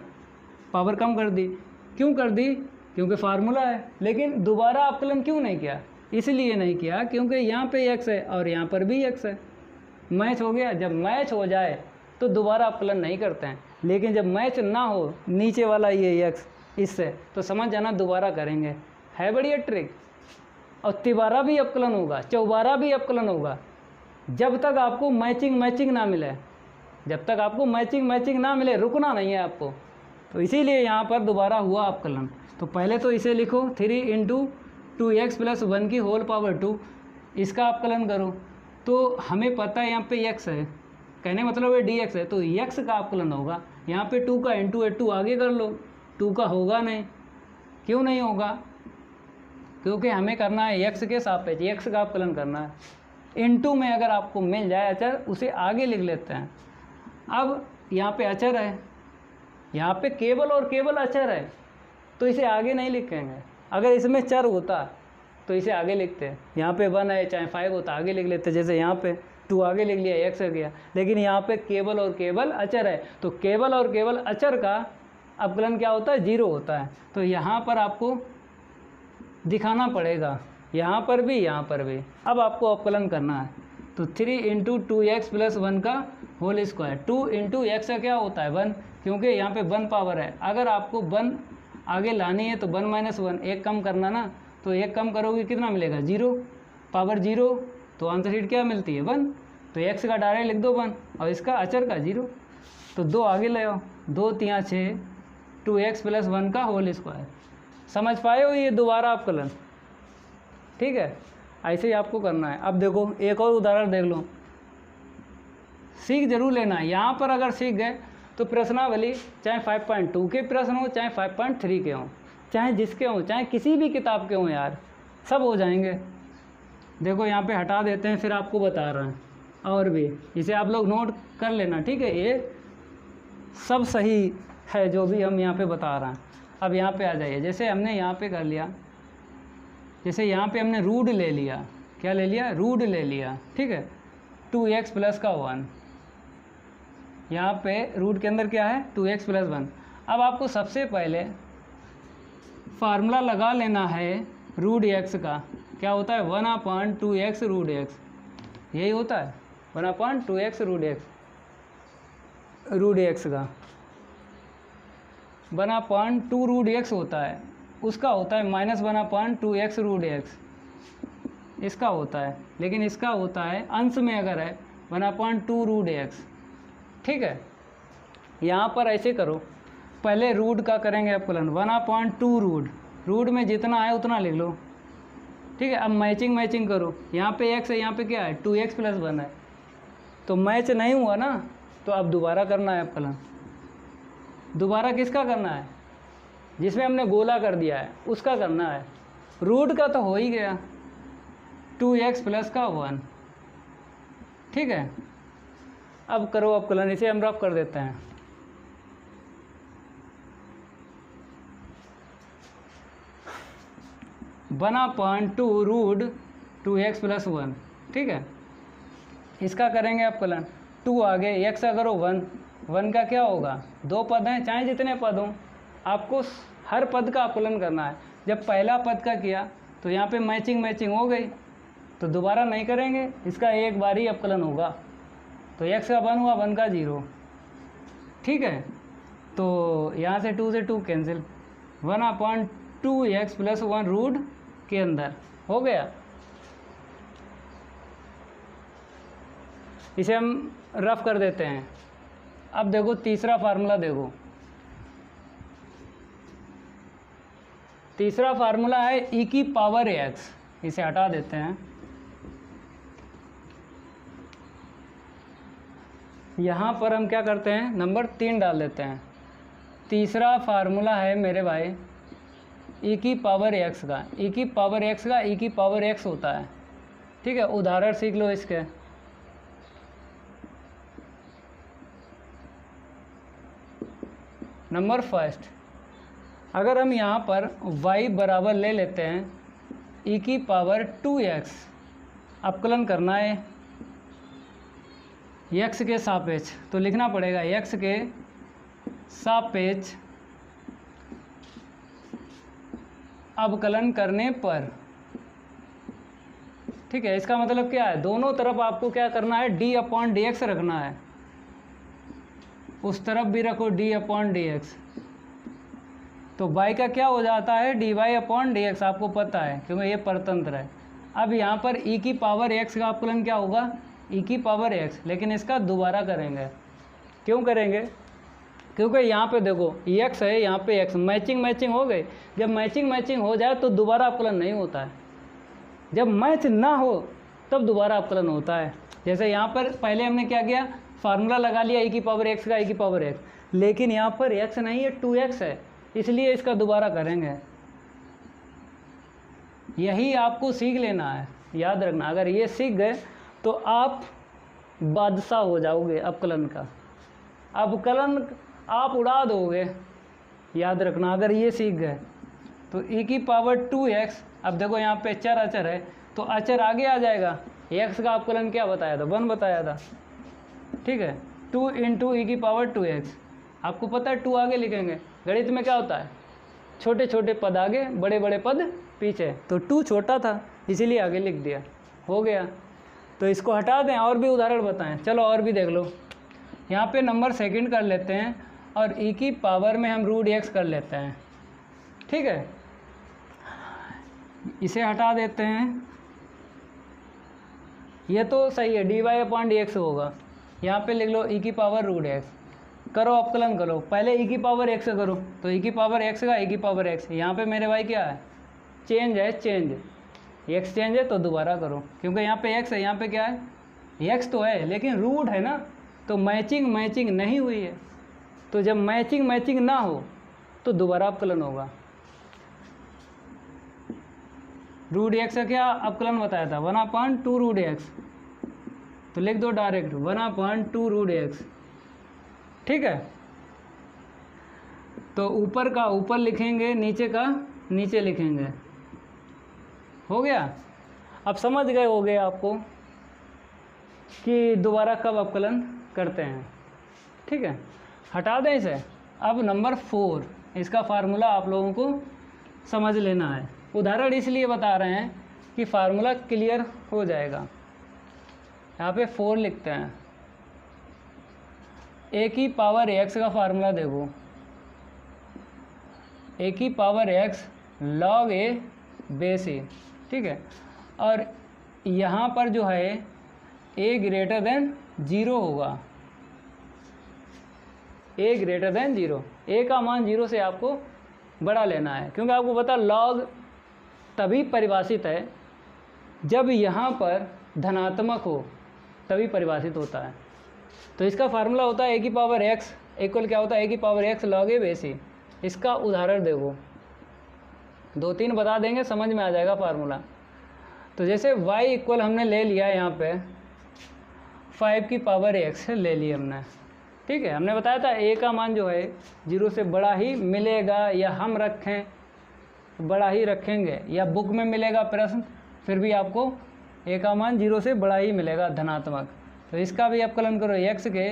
पावर कम कर दी। क्यों कर दी, क्योंकि फार्मूला है। लेकिन दोबारा अपकलन क्यों नहीं किया, इसलिए नहीं किया क्योंकि यहाँ पे x है और यहाँ पर भी x है, मैच हो गया। जब मैच हो जाए तो दोबारा अपकलन नहीं करते हैं, लेकिन जब मैच ना हो, नीचे वाला ये x इससे, तो समझ जाना दोबारा करेंगे। है बढ़िया ट्रिक। और तिबारा भी अपकलन होगा, चौबारा भी अपकलन होगा, जब तक आपको मैचिंग ना मिले। जब तक आपको मैचिंग ना मिले रुकना नहीं है आपको। तो इसीलिए यहाँ पर दोबारा हुआ अपकलन। तो पहले तो इसे लिखो 3 × 2x + 1 की होल पावर 2, इसका अपकलन करो। तो हमें पता है यहाँ पे x है, कहने मतलब है dx है, तो x का अपकलन होगा। यहाँ पे 2 का × है, 2 आगे कर लो, 2 का होगा नहीं। क्यों नहीं होगा, क्योंकि हमें करना है x के सापेक्ष, x का अपकलन करना है। × में अगर आपको मिल जाए अचर, उसे आगे लिख लेते हैं। अब यहाँ पे अचर है, यहाँ पे केवल और केवल अचर है, तो इसे आगे नहीं लिखेंगे। अगर इसमें चर होता तो इसे आगे लिखते हैं। यहाँ पे 1 है चाहे 5 होता आगे लिख लेते, जैसे यहाँ पे 2 आगे लिख लिया, x हो गया। लेकिन यहाँ पे केवल और केवल अचर है, तो केवल और केवल अचर का अपकलन क्या होता है, 0 होता है। तो यहाँ पर आपको दिखाना पड़ेगा, यहाँ पर भी, यहाँ पर भी। अब आपको अपकलन करना है, तो 3 × 2x + 1 का होल स्क्वायर। 2 × x का क्या होता है 1, क्योंकि यहाँ पे 1 पावर है। अगर आपको 1 आगे लानी है तो 1 - 1, एक कम करना ना, तो एक कम करोगे कितना मिलेगा 0, पावर 0, तो आंसर शीट क्या मिलती है 1। तो x का डायरेक्ट लिख दो 1 और इसका अचर का 0, तो 2 आगे ले आओ, 2 × 3 = 6, 2x + 1 का होल स्क्वायर। समझ पाए हो ये दोबारा अपकलन, ठीक है। ऐसे ही आपको करना है। अब देखो एक और उदाहरण देख लो, सीख जरूर लेना है। यहाँ पर अगर सीख गए तो प्रश्नावली चाहे 5.2 के प्रश्न हो, चाहे 5.3 के हों, चाहे जिसके हों, चाहे किसी भी किताब के हों यार, सब हो जाएंगे। देखो यहाँ पे हटा देते हैं, फिर आपको बता रहे हैं। और भी इसे आप लोग नोट कर लेना, ठीक है। ये सब सही है जो भी हम यहाँ पे बता रहे हैं। अब यहाँ पे आ जाइए, जैसे हमने यहाँ पे कर लिया, जैसे यहाँ पे हमने रूट ले लिया, क्या ले लिया, रूट ले लिया, ठीक है। 2x + 1, यहाँ पे रूट के अंदर क्या है 2x + 1। अब आपको सबसे पहले फार्मूला लगा लेना है रूट x का, क्या होता है 1/2x रूट एक्स, यही होता है 1/2x रूट एक्स का 1/2 रूट एक्स होता है, उसका होता है -1/2x रूट एक्स, इसका होता है, लेकिन इसका होता है अंश में अगर है 1/2 रूट एक्स। ठीक है, यहाँ पर ऐसे करो, पहले रूट का करेंगे अपकलन 1/2 रूट में जितना है उतना लिख लो। ठीक है, अब मैचिंग करो, यहाँ पे x है, यहाँ पे क्या है 2x + 1 है, तो मैच नहीं हुआ ना, तो अब दोबारा करना है अपकलन। दोबारा किसका करना है? जिसमें हमने गोला कर दिया है उसका करना है। रूट का तो हो ही गया 2x + 1। ठीक है, अब करो अपकलन, इसे हम रफ कर देते हैं। बना 2 रूट 2x + 1। ठीक है, इसका करेंगे अपकलन, 2 आगे x अगर हो 1 का क्या होगा, 2 पद हैं, चाहे जितने पद हों, आपको हर पद का अपकलन करना है। जब पहला पद का किया तो यहाँ पे मैचिंग हो गई, तो दोबारा नहीं करेंगे, इसका एक बार ही अपकलन होगा। तो x का 1 हुआ, 1 का 0। ठीक है, तो यहाँ से 2 से 2 कैंसिल, 1/2x + 1 रूट के अंदर हो गया। इसे हम रफ कर देते हैं। अब देखो तीसरा फार्मूला, देखो तीसरा फार्मूला है e⁻x, इसे हटा देते हैं। यहाँ पर हम क्या करते हैं, नंबर 3 डाल देते हैं। तीसरा फार्मूला है मेरे भाई e⁻x का, e⁻x होता है। ठीक है, उदाहरण सीख लो इसके। नंबर फर्स्ट, अगर हम यहाँ पर y बराबर ले लेते हैं e⁻2x, अपकलन करना है x के सापेक्ष, तो लिखना पड़ेगा x के सापेक्ष अवकलन करने पर। ठीक है, इसका मतलब क्या है, दोनों तरफ आपको क्या करना है, d/dx रखना है, उस तरफ भी रखो d/dx। तो y का क्या हो जाता है, dy/dx, आपको पता है क्योंकि ये परतंत्र है। अब यहाँ पर e⁻x का अपकलन क्या होगा, e⁻x, लेकिन इसका दोबारा करेंगे। क्यों करेंगे, क्योंकि यहाँ पे देखो x है, यहाँ पे x, मैचिंग हो गई। जब मैचिंग हो जाए तो दोबारा अपकलन नहीं होता है, जब मैच ना हो तब दोबारा अपकलन होता है। जैसे यहाँ पर पहले हमने क्या किया, फार्मूला लगा लिया e⁻x का e⁻x, लेकिन यहाँ पर x नहीं है 2x है, इसलिए इसका दोबारा करेंगे। यही आपको सीख लेना है, याद रखना। अगर ये सीख गए तो आप बादशाह हो जाओगे अपकलन का, अपकलन आप उड़ा दोगे, याद रखना अगर ये सीख गए तो e⁻2x। अब देखो यहाँ पे चर अचर है, तो अचर आगे आ जाएगा। x का अपकलन क्या बताया था, 1 बताया था। ठीक है, 2 × e⁻2x, आपको पता है 2 आगे लिखेंगे। गणित में क्या होता है, छोटे छोटे पद आगे, बड़े बड़े पद पीछे, तो 2 छोटा था इसीलिए आगे लिख दिया, हो गया। तो इसको हटा दें, और भी उदाहरण बताएं, चलो और भी देख लो। यहाँ पे नंबर सेकंड कर लेते हैं और e की पावर में हम √x कर लेते हैं। ठीक है, इसे हटा देते हैं, ये तो सही है, dy/dx होगा। यहाँ पे लिख लो e⁻√x, करो अपकलन करो, पहले e⁻x करो, तो e⁻x का e⁻x, यहाँ पे मेरे भाई क्या है, चेंज है, x चेंज है, तो दोबारा करो, क्योंकि यहाँ पे x है, यहाँ पे क्या है, x तो है लेकिन रूट है ना, तो मैचिंग नहीं हुई है। तो जब मैचिंग ना हो तो दोबारा अपकलन होगा। √x का क्या अपकलन बताया था, 1/2 √x, तो लिख दो डायरेक्ट 1/2 √x। ठीक है, तो ऊपर का ऊपर लिखेंगे, नीचे का नीचे लिखेंगे, हो गया। अब समझ गए होगे आपको कि दोबारा कब अपकलन करते हैं। ठीक है, हटा दें इसे। अब नंबर 4, इसका फार्मूला आप लोगों को समझ लेना है। उदाहरण इसलिए बता रहे हैं कि फार्मूला क्लियर हो जाएगा। यहाँ पे 4 लिखते हैं। ए की पावर एक्स का फार्मूला देखो, ए की पावर एक्स लॉग ए बेस ए, ठीक है। और यहाँ पर जो है ए ग्रेटर देन 0 होगा, ए ग्रेटर देन 0, ए का मान 0 से आपको बड़ा लेना है, क्योंकि आपको पता लॉग तभी परिभाषित है जब यहाँ पर धनात्मक हो, तभी परिभाषित होता है। तो इसका फार्मूला होता है ए की पावर एक्स इक्वल क्या होता है, ए की पावर एक्स लॉग ए बेस ए। इसका उदाहरण देखो, 2-3 बता देंगे, समझ में आ जाएगा फार्मूला। तो जैसे y इक्वल हमने ले लिया यहाँ पे 5 की पावर एक्स ले ली हमने, ठीक है। हमने बताया था a का मान जो है 0 से बड़ा ही मिलेगा, या हम रखें बड़ा ही रखेंगे, या बुक में मिलेगा प्रश्न फिर भी आपको a का मान 0 से बड़ा ही मिलेगा, धनात्मक। तो इसका भी अवकलन करो x के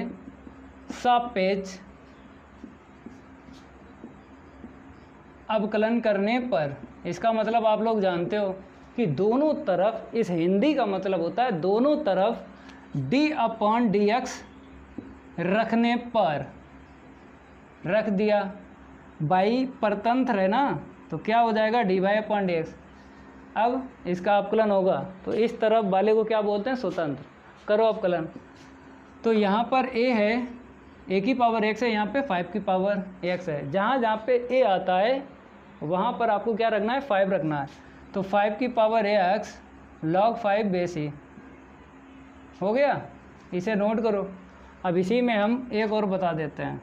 सापेक्ष अवकलन करने पर। इसका मतलब आप लोग जानते हो कि दोनों तरफ, इस हिंदी का मतलब होता है दोनों तरफ d/dx रखने पर, रख दिया, बाई परतंत्र है ना, तो क्या हो जाएगा dy/dx। अब इसका अवकलन होगा तो इस तरफ वाले को क्या बोलते हैं, स्वतंत्र। करो अवकलन। तो यहाँ पर a है, a की पावर x है, यहाँ पे 5 की पावर x है। जहाँ जहाँ पे a आता है वहाँ पर आपको क्या रखना है, 5 रखना है। तो 5 की power x log 5 base e हो गया, इसे नोट करो। अब इसी में हम एक और बता देते हैं,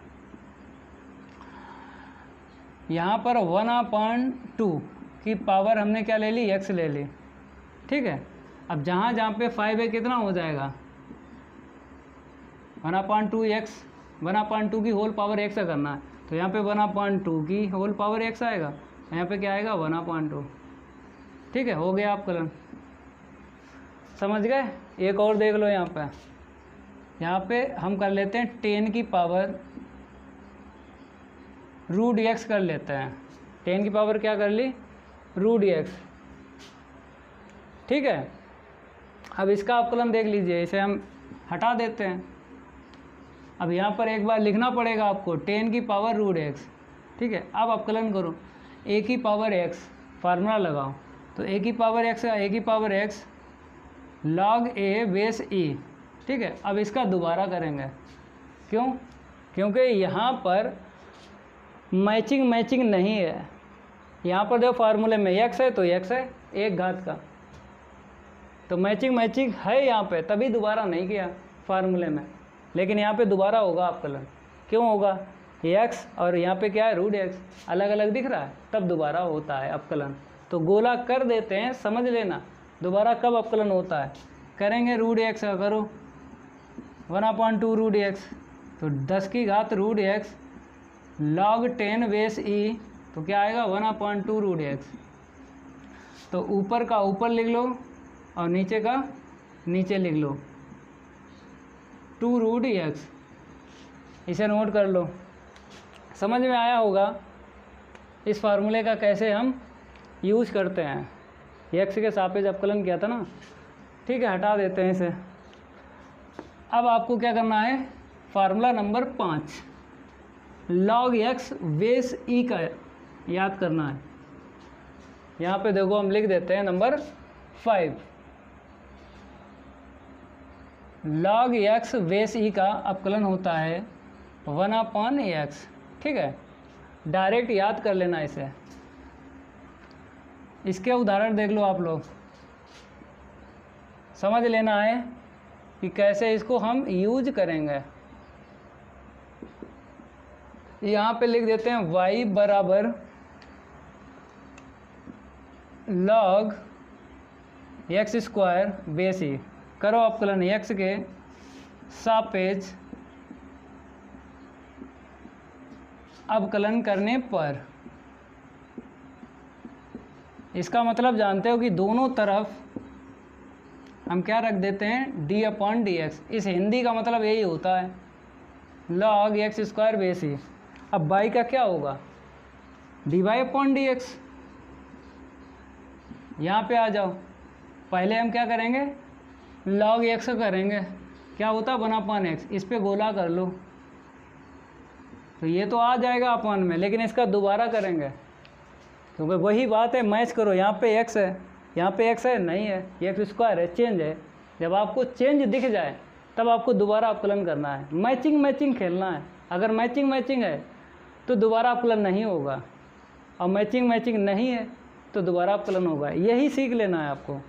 यहाँ पर 1/2 की पावर हमने क्या ले ली, x ले ली, ठीक है। अब जहाँ जहाँ पे 5 है कितना हो जाएगा 1/2x, 1/2 की होल पावर x करना है, तो यहाँ पे 1/2 की होल पावर x आएगा, यहाँ पे क्या आएगा 1/2, ठीक है। हो गया अवकलन, समझ गए। एक और देख लो, यहाँ पे हम कर लेते हैं 10 की पावर √x कर लेते हैं। 10 की पावर क्या कर ली, √x, ठीक है। अब इसका अवकलन देख लीजिए, इसे हम हटा देते हैं। अब यहाँ पर एक बार लिखना पड़ेगा आपको 10 की पावर √x, ठीक है। अब अवकलन करो, a की पावर x, फार्मूला लगाओ, तो a की power x log a base e, ठीक है। अब इसका दोबारा करेंगे, क्यों, क्योंकि यहाँ पर मैचिंग नहीं है। यहाँ पर देखो फार्मूले में x है तो x है, एक घात का, तो मैचिंग है यहाँ पे, तभी दोबारा नहीं किया फार्मूले में। लेकिन यहाँ पे दोबारा होगा अवकलन, क्यों होगा, x और यहाँ पे क्या है √x, अलग अलग दिख रहा है, तब दोबारा होता है अवकलन। तो गोला कर देते हैं, समझ लेना दोबारा कब अवकलन होता है। करेंगे √x का, करो 1/2 √x, तो 10 की घात √x log 10 बेस e, तो क्या आएगा 1/2 √x। तो ऊपर का ऊपर लिख लो और नीचे का नीचे लिख लो, 2 √x, इसे नोट कर लो। समझ में आया होगा इस फार्मूले का कैसे हम यूज करते हैं। x के सापेक्ष अवकलन किया था ना, ठीक है। हटा देते हैं इसे। अब आपको क्या करना है, formula number 5 log x base e का याद करना है। यहाँ पे देखो हम लिख देते हैं number 5, log x base e का अवकलन होता है 1/x, ठीक है। डायरेक्ट याद कर लेना इसे। इसके उदाहरण देख लो आप लोग, समझ लेना है कि कैसे इसको हम यूज करेंगे। यहाँ पे लिख देते हैं y बराबर log x² बेस e, करो अवकलन x के सापेक्ष अवकलन करने पर। इसका मतलब जानते हो कि दोनों तरफ हम क्या रख देते हैं d/dx। इस हिंदी का मतलब यही होता है log x² बेस e। अब y का क्या होगा dy/dx, यहाँ पे आ जाओ, पहले हम क्या करेंगे, log x करेंगे, क्या होता है 1/x, इस पे गोला कर लो तो ये तो आ जाएगा अपन में, लेकिन इसका दोबारा करेंगे क्योंकि वही बात है, मैच करो, यहाँ पे x है, यहाँ पे x है, नहीं है, ये x² है, चेंज है। जब आपको चेंज दिख जाए तब आपको दोबारा अवकलन करना है, मैचिंग खेलना है। अगर मैचिंग है तो दोबारा अवकलन नहीं होगा, और मैचिंग नहीं है तो दोबारा अवकलन होगा। यही सीख लेना है आपको।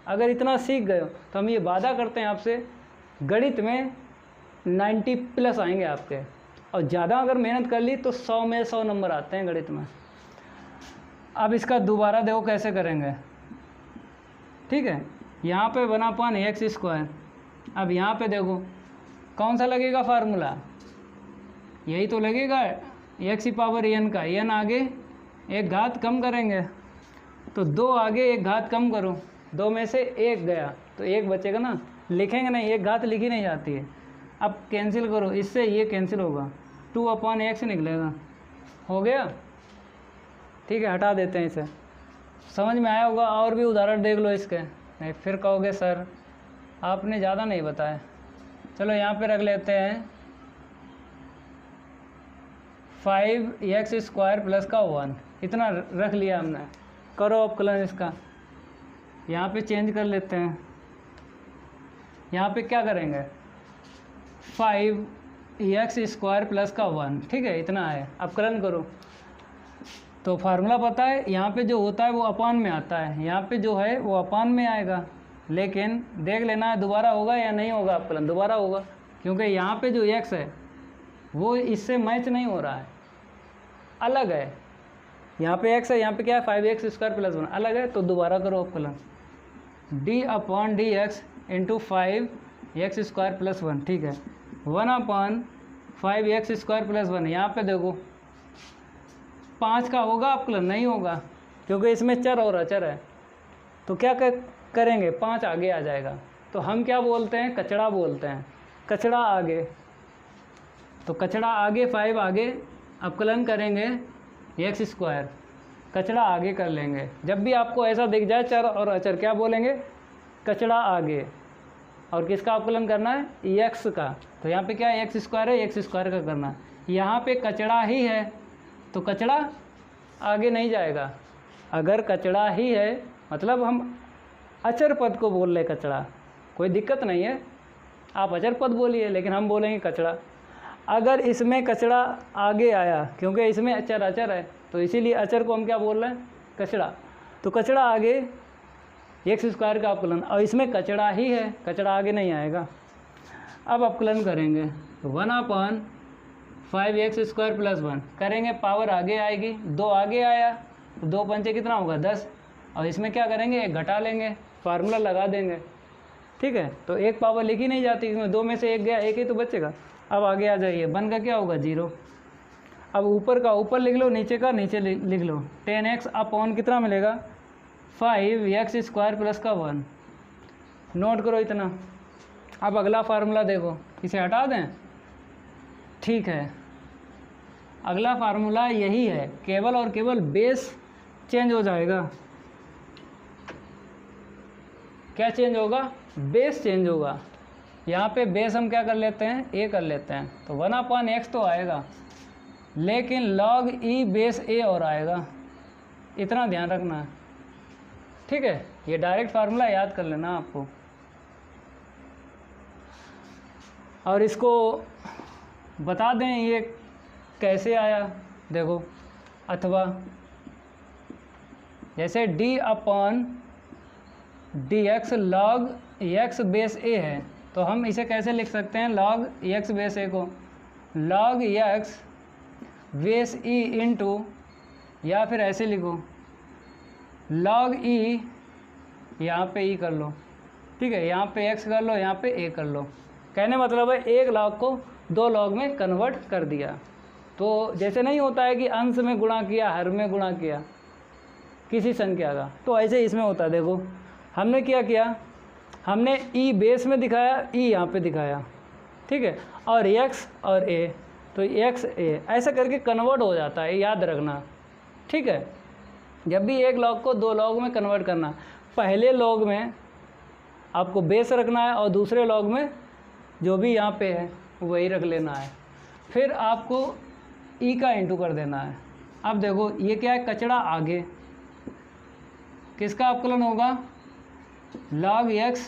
अगर इतना सीख गए तो हम ये वादा करते हैं आपसे, गणित में 90+ आएंगे आपके, और ज़्यादा अगर मेहनत कर ली तो 100 में 100 नंबर आते हैं गणित में। अब इसका दोबारा देखो कैसे करेंगे, ठीक है। यहाँ पे 1/x², अब यहाँ पे देखो कौन सा लगेगा फार्मूला, यही तो लगेगा x⁴n का, n आगे एक घात कम करेंगे तो 2 आगे एक घात कम करो, 2 में से 1 गया तो 1 बचेगा ना, लिखेंगे नहीं, एक घात लिखी नहीं जाती है। अब कैंसिल करो, इससे ये कैंसिल होगा, 2/x निकलेगा, हो गया, ठीक है। हटा देते हैं इसे, समझ में आया होगा। और भी उदाहरण देख लो इसके, नहीं फिर कहोगे सर आपने ज़्यादा नहीं बताया। चलो यहाँ पे रख लेते हैं 5x² प्लस का 1, इतना रख लिया हमने। करो अवकलन इसका, यहाँ पे चेंज कर लेते हैं, यहाँ पे क्या करेंगे 5x² प्लस का 1, ठीक है, इतना है। अवकलन करो तो फार्मूला पता है, यहाँ पे जो होता है वो अपान में आता है, यहाँ पे जो है वो अपान में आएगा, लेकिन देख लेना है दोबारा होगा या नहीं होगा अवकलन, दोबारा होगा, क्योंकि यहाँ पे जो x है वो इससे मैच नहीं हो रहा है, अलग है। यहाँ पे x है, यहाँ पे क्या है 5x² प्लस 1, अलग है, तो दोबारा करो अवकलन, d/dx इंटू 5x² प्लस 1, ठीक है, 1/5x² प्लस 1। यहाँ पे देखो 5 का होगा अवकलन, नहीं होगा क्योंकि इसमें चर और अचर है, तो क्या करेंगे 5 आगे आ जाएगा, तो हम क्या बोलते हैं, कचड़ा बोलते हैं, कचड़ा आगे, तो कचड़ा आगे 5 आगे अवकलन करेंगे x², कचड़ा आगे कर लेंगे। जब भी आपको ऐसा दिख जाए चर और अचर, क्या बोलेंगे, कचड़ा आगे, और किसका अवकलन करना है, x का, तो यहाँ पे क्या है x² है, x² का करना है। यहाँ पे कचड़ा ही है तो कचड़ा आगे नहीं जाएगा, अगर कचड़ा ही है मतलब हम अचर पद को बोल रहे कचड़ा, कोई दिक्कत नहीं है, आप अचर पद बोलिए, लेकिन हम बोलेंगे कचड़ा। अगर इसमें कचड़ा आगे आया, क्योंकि इसमें अचर है, तो इसीलिए अचर को हम क्या बोल रहे हैं, कचड़ा, तो कचड़ा आगे x² का अवकलन, और इसमें कचड़ा ही है, कचड़ा आगे नहीं आएगा। अब अवकलन करेंगे 1/5x² प्लस 1 करेंगे, पावर आगे आएगी, 2 आगे आया तो 2 पंचे कितना होगा 10, और इसमें क्या करेंगे एक घटा लेंगे, फार्मूला लगा देंगे, ठीक है। तो एक पावर लिखी नहीं जाती, इसमें 2 में से 1 गया, 1 ही तो बचेगा। अब आगे आ जाइए, 1 का क्या होगा 0, अब ऊपर का ऊपर लिख लो, नीचे का नीचे लिख लो, 10x/, कितना मिलेगा 5x² प्लस का 1, नोट करो इतना। अब अगला फार्मूला देखो, इसे हटा दें, ठीक है, अगला फार्मूला यही है, केवल और केवल बेस चेंज हो जाएगा। क्या चेंज होगा, बेस चेंज होगा। यहाँ पे बेस हम क्या कर लेते हैं, a कर लेते हैं, तो 1/x तो आएगा, लेकिन log e बेस a और आएगा, इतना ध्यान रखना है, ठीक है। ये डायरेक्ट फार्मूला याद कर लेना आपको, और इसको बता दें ये कैसे आया, देखो, अथवा जैसे d/dx log x base a है, तो हम इसे कैसे लिख सकते हैं, log x बेस a को log x base e into, या फिर ऐसे लिखो log e, यहाँ पे e कर लो, ठीक है, यहाँ पे x कर लो, यहाँ पे a कर लो। कहने मतलब है 1 log को 2 log में कन्वर्ट कर दिया। तो जैसे नहीं होता है कि अंश में गुणा किया, हर में गुणा किया किसी संख्या का, तो ऐसे इसमें होता है। देखो हमने क्या किया, हमने e बेस में दिखाया, e यहाँ पे दिखाया, ठीक है, और x और a, तो x a ऐसा करके कन्वर्ट हो जाता है, याद रखना, ठीक है। जब भी 1 log को 2 log में कन्वर्ट करना, पहले लॉग में आपको बेस रखना है और दूसरे लॉग में जो भी यहाँ पे है वही रख लेना है। फिर आपको ई का इंटू कर देना है। अब देखो ये क्या है, कचड़ा आगे, किसका अवकलन होगा, log x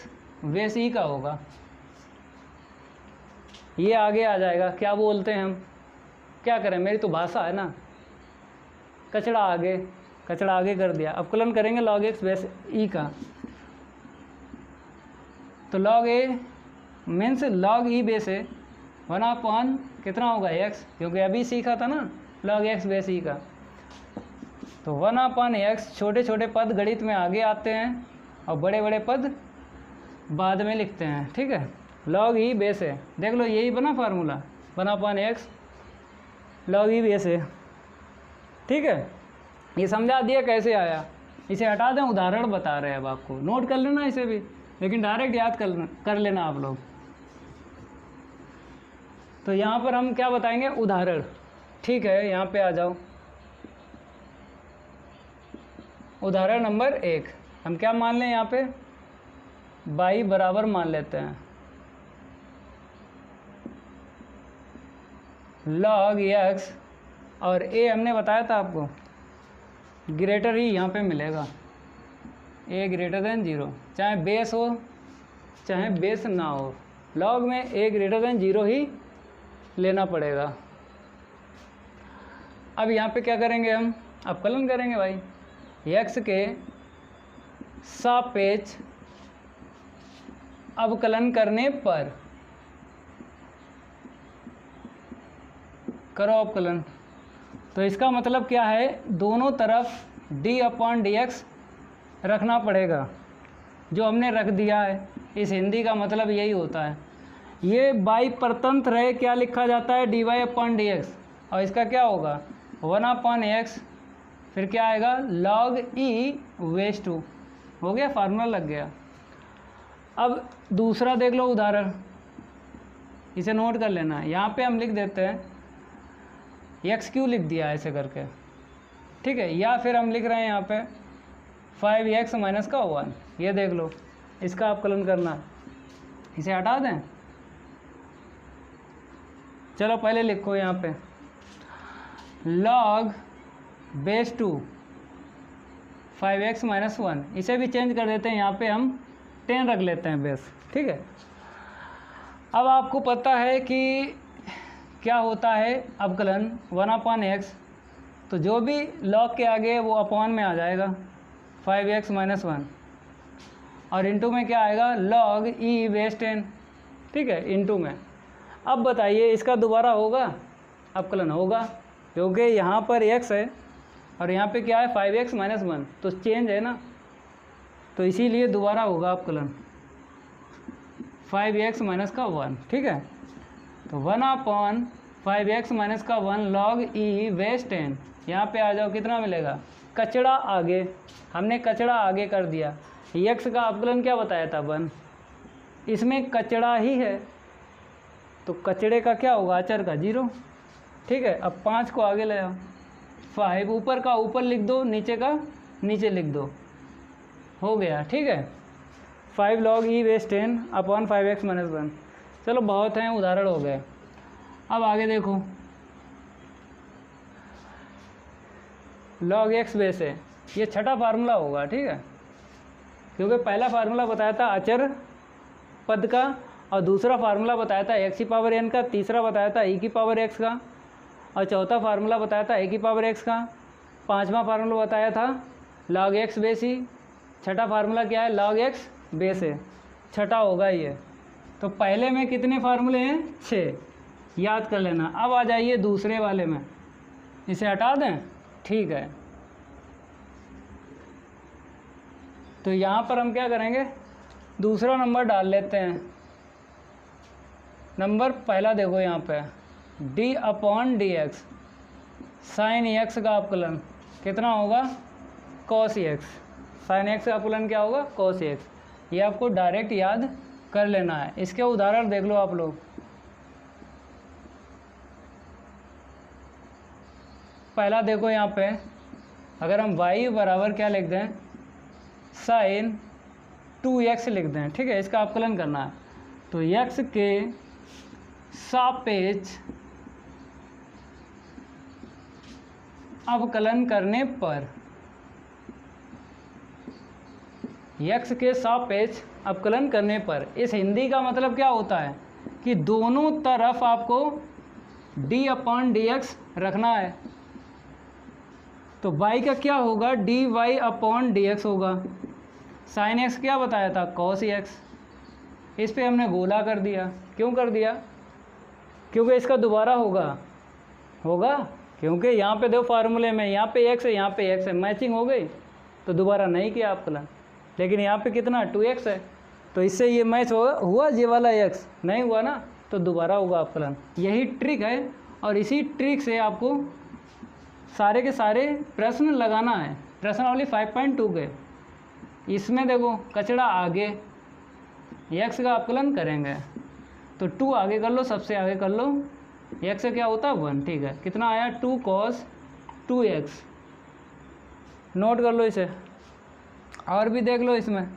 बेस ई का होगा। ये आगे आ जाएगा, क्या बोलते हैं हम, क्या करें, मेरी तो भाषा है ना, कचड़ा आगे कर दिया, अवकलन करेंगे log x बेस ई का। तो log a means log e base है 1/, कितना होगा x, क्योंकि अभी सीखा था ना log x बेस ई का। तो 1/x, छोटे छोटे पद गणित में आगे आते हैं और बड़े बड़े पद बाद में लिखते हैं, ठीक है। log e बेस है, देख लो यही बना formula, 1/x log e base है, ठीक है। ये समझा दिया कैसे आया, इसे हटा दें, उदाहरण बता रहे हैं अब आपको, नोट कर लेना इसे भी, लेकिन डायरेक्ट याद कर लेना आप लोग। तो यहाँ पर हम क्या बताएंगे, उदाहरण, ठीक है। यहाँ पे आ जाओ, उदाहरण नंबर 1 हम क्या मान लें, यहाँ पे y बराबर मान लेते हैं log x, और a हमने बताया था आपको ग्रेटर ही यहाँ पे मिलेगा, a ग्रेटर देन 0, चाहे बेस हो चाहे बेस ना हो, log में a ग्रेटर देन 0 ही लेना पड़ेगा। अब यहाँ पे क्या करेंगे, हम अवकलन करेंगे भाई, x के सापेक्ष अवकलन करने पर, करो अवकलन। तो इसका मतलब क्या है, दोनों तरफ d/dx रखना पड़ेगा, जो हमने रख दिया है। इस हिंदी का मतलब यही होता है। ये बाई परतंत्र है, क्या लिखा जाता है, dy/dx, और इसका क्या होगा 1/x, फिर क्या आएगा log e बेस 2, हो गया, फार्मूला लग गया। अब दूसरा देख लो उदाहरण, इसे नोट कर लेना है। यहाँ पे हम लिख देते हैं, x क्यों लिख दिया ऐसे करके, ठीक है, या फिर हम लिख रहे हैं यहाँ पे 5x माइनस का 1, ये देख लो, इसका अवकलन करना, इसे हटा दें। चलो पहले लिखो यहाँ पे log बेस 2 5x माइनस 1, इसे भी चेंज कर देते हैं, यहाँ पे हम 10 रख लेते हैं बेस, ठीक है। अब आपको पता है कि क्या होता है अवकलन 1/x, तो जो भी log के आगे वो अपॉन में आ जाएगा 5x माइनस 1, और इंटू में क्या आएगा log e बेस 10, ठीक है, इंटू में। अब बताइए इसका दोबारा होगा, अवकलन होगा, क्योंकि यहाँ पर x है और यहाँ पे क्या है 5x माइनस 1, तो चेंज है ना, तो इसीलिए दोबारा होगा अवकलन 5x माइनस का 1, ठीक है। तो 1/5x माइनस का 1 log e बेस 10, यहाँ पे आ जाओ, कितना मिलेगा, कचड़ा आगे, हमने कचड़ा आगे कर दिया। x का अवकलन क्या बताया था 1, इसमें कचड़ा ही है, तो कचड़े का क्या होगा, अचर का 0, ठीक है। अब 5 को आगे ले आओ, 5 ऊपर का ऊपर लिख दो, नीचे का नीचे लिख दो, हो गया, ठीक है। 5 log e base 10 upon 5x minus 1। चलो बहुत हैं, उदाहरण हो गए। अब आगे देखो, log x बेस है, ये छठा फार्मूला होगा, ठीक है, क्योंकि पहला फार्मूला बताया था अचर पद का, और दूसरा फार्मूला बताया था x की पावर n का, तीसरा बताया था e की पावर x का, और चौथा फार्मूला बताया था a की पावर x का, पांचवा फार्मूला बताया था log x बेस ही, छठा फार्मूला क्या है, log x बेस है, छठा होगा ये। तो पहले में कितने फार्मूले हैं, 6, याद कर लेना। अब आ जाइए दूसरे वाले में, इसे हटा दें, ठीक है। तो यहाँ पर हम क्या करेंगे, दूसरा नंबर डाल लेते हैं। नंबर पहला देखो यहाँ पे d/dx, साइन x का अवकलन कितना होगा, cos x, साइन x का अवकलन क्या होगा, cos x, ये आपको डायरेक्ट याद कर लेना है। इसके उदाहरण देख लो आप लोग। पहला देखो यहाँ पे, अगर हम y बराबर क्या लिख दें, साइन 2x लिख दें, ठीक है। इसका अवकलन करना है तो x के सापेक्ष अवकलन करने पर, x के सापेक्ष अवकलन करने पर, इस हिंदी का मतलब क्या होता है कि दोनों तरफ आपको d/dx रखना है। तो y का क्या होगा, dy/dx होगा। साइन x क्या बताया था, cos x। इस पे हमने गोला कर दिया। क्यों कर दिया, क्योंकि इसका दोबारा होगा क्योंकि यहाँ पे देखो फार्मूले में यहाँ पे x है, यहाँ पे x है, मैचिंग हो गई तो दोबारा नहीं किया अवकलन। लेकिन यहाँ पे कितना 2x है तो इससे ये मैच हुआ, ये वाला x नहीं हुआ ना तो दोबारा होगा अवकलन। यही ट्रिक है और इसी ट्रिक से आपको सारे के सारे प्रश्न लगाना है। प्रश्नावली 5.2 के इसमें देखो कचड़ा आगे x का अवकलन करेंगे तो 2 आगे कर लो, सबसे आगे कर लो, x से क्या होता है 1, ठीक है। कितना आया 2 cos 2x, नोट कर लो इसे। और भी देख लो, इसमें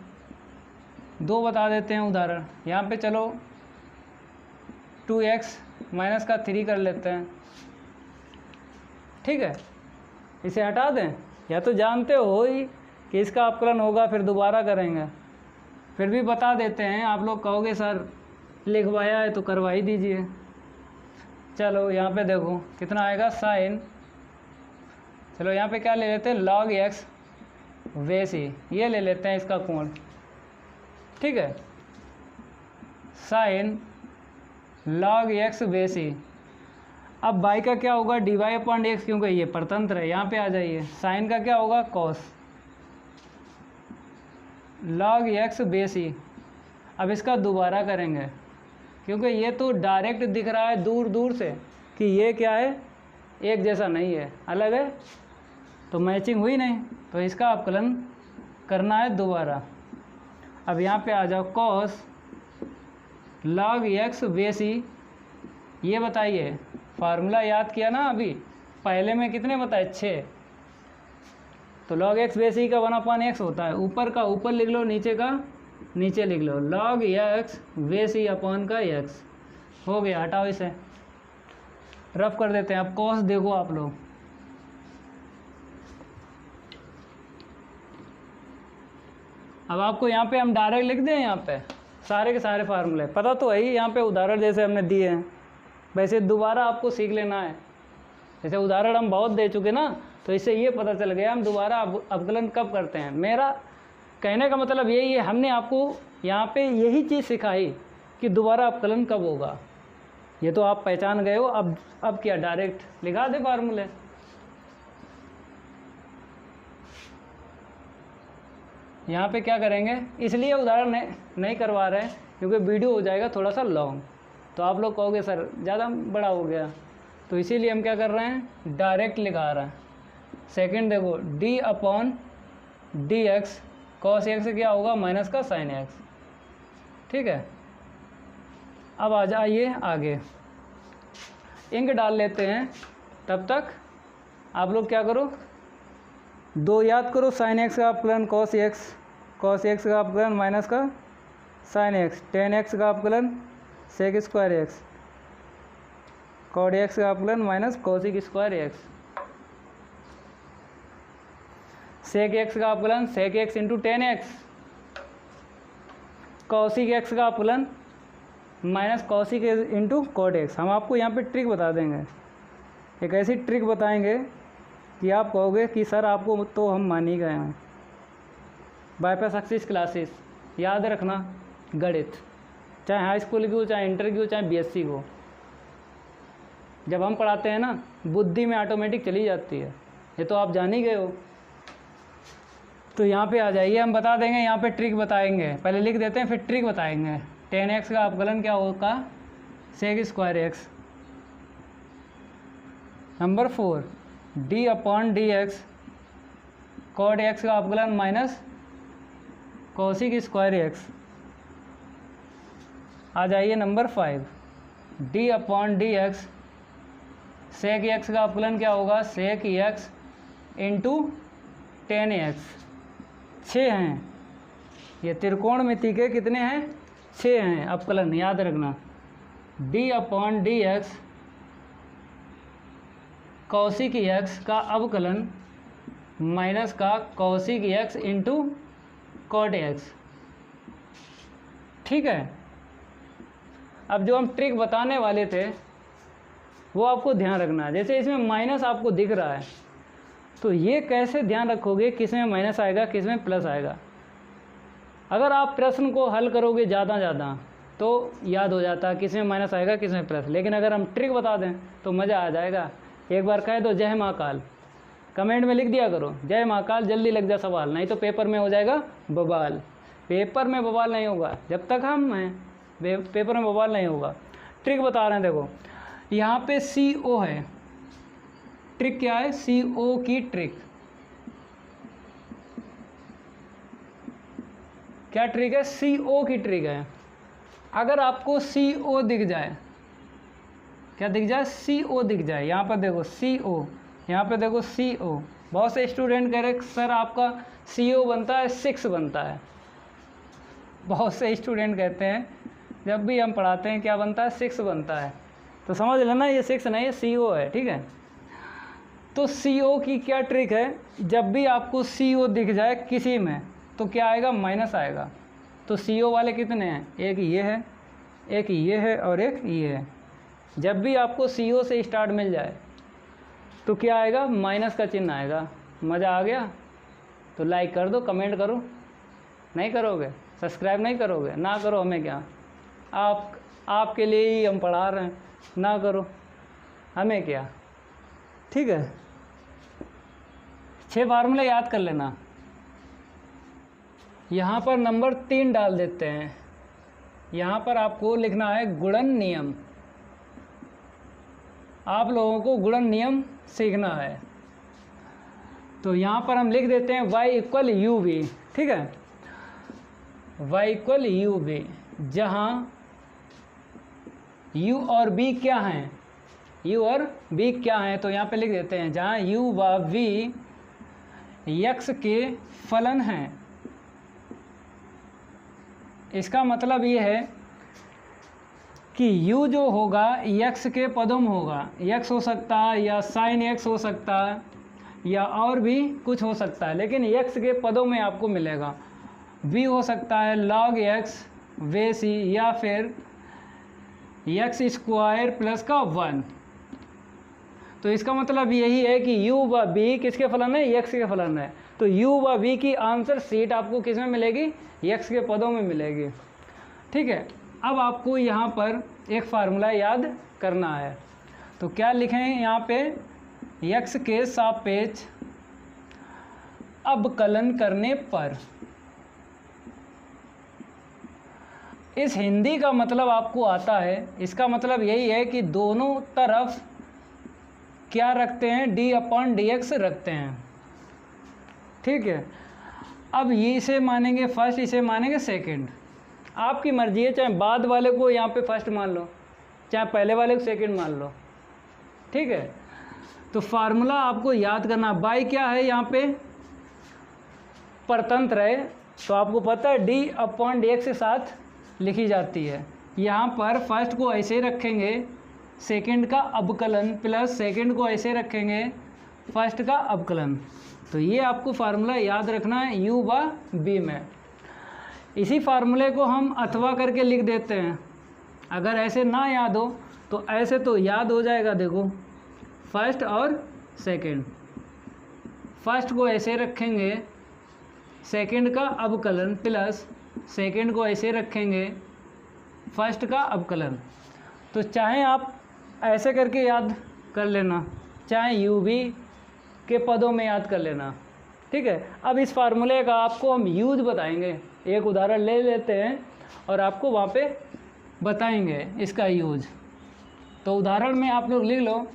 2 बता देते हैं उदाहरण। यहाँ पे चलो 2x माइनस का 3 कर लेते हैं, ठीक है। इसे हटा दें, या तो जानते हो ही कि इसका अवकलन होगा फिर दोबारा करेंगे, फिर भी बता देते हैं। आप लोग कहोगे सर लिखवाया है तो करवा ही दीजिए। चलो यहाँ पे देखो कितना आएगा साइन, चलो यहाँ पे क्या ले लेते हैं log x बेस ही, ये ले लेते हैं इसका कोण, ठीक है। साइन log x बेस ही। अब y का क्या होगा dy/dx, क्योंकि ये परतंत्र है। यहाँ पे आ जाइए, साइन का क्या होगा cos log x बेस ही। अब इसका दोबारा करेंगे क्योंकि ये तो डायरेक्ट दिख रहा है दूर दूर से कि ये क्या है, एक जैसा नहीं है, अलग है, तो मैचिंग हुई नहीं, तो इसका अवकलन करना है दोबारा। अब यहाँ पे आ जाओ cos log x बेस ही। ये बताइए फार्मूला याद किया ना अभी पहले में, कितने बताए 6, तो log x बेस ही का 1/x होता है। ऊपर का ऊपर लिख लो, नीचे का नीचे लिख लो, log x बेस ही अपॉन का x हो गया। हटाओ इसे, रफ कर देते हैं। अब cos देखो आप लोग, अब आपको यहाँ पे हम डायरेक्ट लिख दें, यहाँ पे सारे के सारे फार्मूले पता तो है ही, यहाँ पे उदाहरण जैसे हमने दिए हैं वैसे दोबारा आपको सीख लेना है। जैसे उदाहरण हम बहुत दे चुके ना, तो इससे ये पता चल गया हम दोबारा अवकलन कब करते हैं। मेरा कहने का मतलब यही है, हमने आपको यहाँ पे यही चीज़ सिखाई कि दोबारा अवकलन कब होगा। ये तो आप पहचान गए हो। अब क्या डायरेक्ट लिखा दे फार्मूले। यहाँ पे क्या करेंगे, इसलिए उदाहरण नहीं करवा रहे हैं क्योंकि वीडियो हो जाएगा थोड़ा सा लॉन्ग, तो आप लोग कहोगे सर ज़्यादा बड़ा हो गया, तो इसीलिए हम क्या कर रहे हैं डायरेक्ट लिखा रहे हैं। सेकंड देखो d/dx cos x क्या होगा माइनस का sin x, ठीक है। अब आ जाइए आगे, इंक डाल लेते हैं। तब तक आप लोग क्या करो, 2 याद करो, sin x का अवकलन cos x का अवकलन माइनस का sin x, tan x का अवकलन sec square x, cot x का अवकलन minus cosic square x, sec x का अवकलन sec x into tan x, cosic x का अवकलन minus cosic into cot x। हम आपको यहाँ पे ट्रिक बता देंगे, एक ऐसी ट्रिक बताएंगे कि आप कहोगे कि सर आपको तो हम मान ही गए हैं। बाईपास एक्सिस क्लासेस याद रखना, गणित चाहे हाई स्कूल की हो, चाहे इंटर की हो, चाहे बीएससी को, जब हम पढ़ाते हैं ना बुद्धि में ऑटोमेटिक चली जाती है, ये तो आप जान ही गए हो। तो यहाँ पे आ जाइए, हम बता देंगे, यहाँ पे ट्रिक बताएंगे, पहले लिख देते हैं फिर ट्रिक बताएंगे। tan x का अवकलन क्या होगा sec square x। Number 4 d/dx cot x का अवकलन माइनस cosic स्क्वायर x। आ जाइए नंबर 5 d/dx sec x का अवकलन क्या होगा sec x into tan x। 6 हैं। ये त्रिकोणमिति के कितने हैं? 6 हैं। अवकलन याद रखना, d/dx कौशिक x का अवकलन माइनस का cosec x into cot x। ठीक है। अब जो हम ट्रिक बताने वाले थे वो आपको ध्यान रखना है। जैसे इसमें माइनस आपको दिख रहा है, तो ये कैसे ध्यान रखोगे किस में माइनस आएगा किस में प्लस आएगा। अगर आप प्रश्न को हल करोगे ज़्यादा तो याद हो जाता है किस में माइनस आएगा किस में प्लस। लेकिन अगर हम ट्रिक बता दें तो मज़ा आ जाएगा। एक बार कह दो जय महाकाल, कमेंट में लिख दिया करो जय महाकाल, जल्दी लग जा सवाल, नहीं तो पेपर में हो जाएगा बवाल। पेपर में बवाल नहीं होगा जब तक हम हैं, पेपर में बवाल नहीं होगा। ट्रिक बता रहे हैं, देखो यहाँ पे CO है। ट्रिक क्या है? CO की ट्रिक क्या ट्रिक है? CO की ट्रिक है। अगर आपको CO दिख जाए, क्या दिख जाए? CO दिख जाए। यहाँ पर देखो CO, यहाँ पे देखो CO। बहुत से स्टूडेंट कह रहे सर आपका CO बनता है 6 बनता है। बहुत से स्टूडेंट कहते हैं जब भी हम पढ़ाते हैं क्या बनता है? 6 बनता है। तो समझ लेना ये 6 नहीं है, CO है। ठीक है। तो CO की क्या ट्रिक है? जब भी आपको CO दिख जाए किसी में तो क्या आएगा? माइनस आएगा। तो CO वाले कितने हैं? एक ये है, एक ये है और एक ये है। जब भी आपको CO से स्टार्ट मिल जाए तो क्या आएगा? माइनस का चिन्ह आएगा। मज़ा आ गया? तो लाइक कर दो, कमेंट करो। नहीं करोगे? सब्सक्राइब नहीं करोगे? ना करो, हमें क्या, आपके लिए ही हम पढ़ा रहे हैं। ना करो, हमें क्या। ठीक है। 6 फार्मूले याद कर लेना। यहाँ पर नंबर 3 डाल देते हैं। यहाँ पर आपको लिखना है गुणन नियम। आप लोगों को गुणन नियम सीखना है। तो यहाँ पर हम लिख देते हैं y = UV। ठीक है। y = UV, जहाँ U और B क्या हैं? U और B क्या हैं? तो यहाँ पे लिख देते हैं जहाँ U व V x के फलन हैं। इसका मतलब ये है कि U जो होगा x के पदों में होगा। x हो सकता है या sin x हो सकता है या और भी कुछ हो सकता है, लेकिन x के पदों में आपको मिलेगा। v हो सकता है log x वे c या फिर x² प्लस का 1। तो इसका मतलब यही है कि u व b किसके फलन है? x के फलन है। तो u व b की आंसर सीट आपको किस में मिलेगी? x के पदों में मिलेगी। ठीक है। अब आपको यहाँ पर एक फार्मूला याद करना है। तो क्या लिखें यहाँ पे? x के सापेक्ष अवकलन करने पर। इस हिंदी का मतलब आपको आता है। इसका मतलब यही है कि दोनों तरफ क्या रखते हैं? d/dx रखते हैं। ठीक है। अब ये इसे मानेंगे फर्स्ट, इसे मानेंगे सेकंड। आपकी मर्जी है, चाहे बाद वाले को यहाँ पे फर्स्ट मान लो, चाहे पहले वाले को सेकंड मान लो। ठीक है। तो फार्मूला आपको याद करना। बाई क्या है? यहाँ पे परतंत्र है, तो आपको पता है d/dx के साथ लिखी जाती है। यहाँ पर फर्स्ट को ऐसे रखेंगे सेकंड का अवकलन प्लस सेकंड को ऐसे रखेंगे फर्स्ट का अवकलन। तो ये आपको फार्मूला याद रखना है u व b में। इसी फार्मूले को हम अथवा करके लिख देते हैं। अगर ऐसे ना याद हो तो ऐसे तो याद हो जाएगा। देखो फर्स्ट और सेकंड, फर्स्ट को ऐसे रखेंगे सेकंड का अवकलन प्लस सेकंड को ऐसे रखेंगे फर्स्ट का अवकलन। तो चाहे आप ऐसे करके याद कर लेना, चाहे UV के पदों में याद कर लेना। ठीक है। अब इस फार्मूले का आपको हम यूज बताएंगे। एक उदाहरण ले लेते हैं और आपको वहाँ पे बताएंगे इसका यूज। तो उदाहरण में आप लोग लिख लो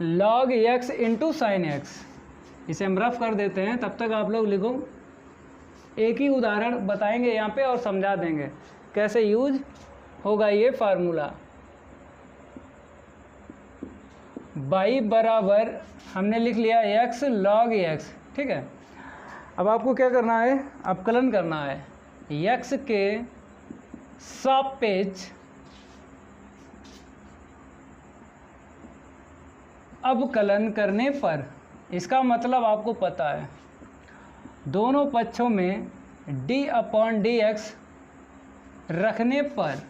log x into sine x. इसे हम रफ कर देते हैं, तब तक आप लोग लिखो। एक ही उदाहरण बताएंगे यहाँ पे और समझा देंगे कैसे यूज होगा ये फार्मूला। y बराबर हमने लिख लिया x log x। ठीक है। अब आपको क्या करना है, अवकलन करना है x के सापेक्ष अवकलन करने पर। इसका मतलब आपको पता है दोनों पक्षों में d/dx रखने पर,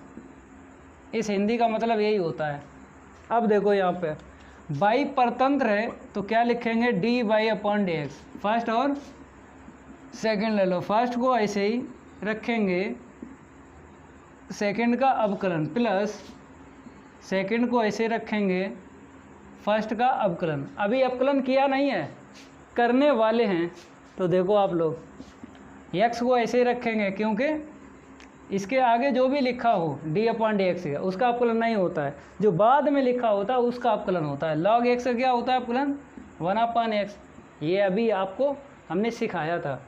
इस हिंदी का मतलब यही होता है। अब देखो यहाँ पे y परतंत्र है तो क्या लिखेंगे, dy/dx। फर्स्ट और सेकंड ले लो, फर्स्ट को ऐसे ही रखेंगे, सेकंड का अवकलन, प्लस सेकंड को ऐसे रखेंगे, फर्स्ट का अवकलन। अभी अवकलन किया नहीं है, करने वाले हैं। तो देखो आप लोग x को ऐसे ही रखेंगे क्योंकि इसके आगे जो भी लिखा हो d/dx है उसका अवकलन नहीं होता है, जो बाद में लिखा होता है उसका अवकलन होता है। log x का क्या होता है अवकलन, 1/x। ये अभी आपको हमने सिखाया था।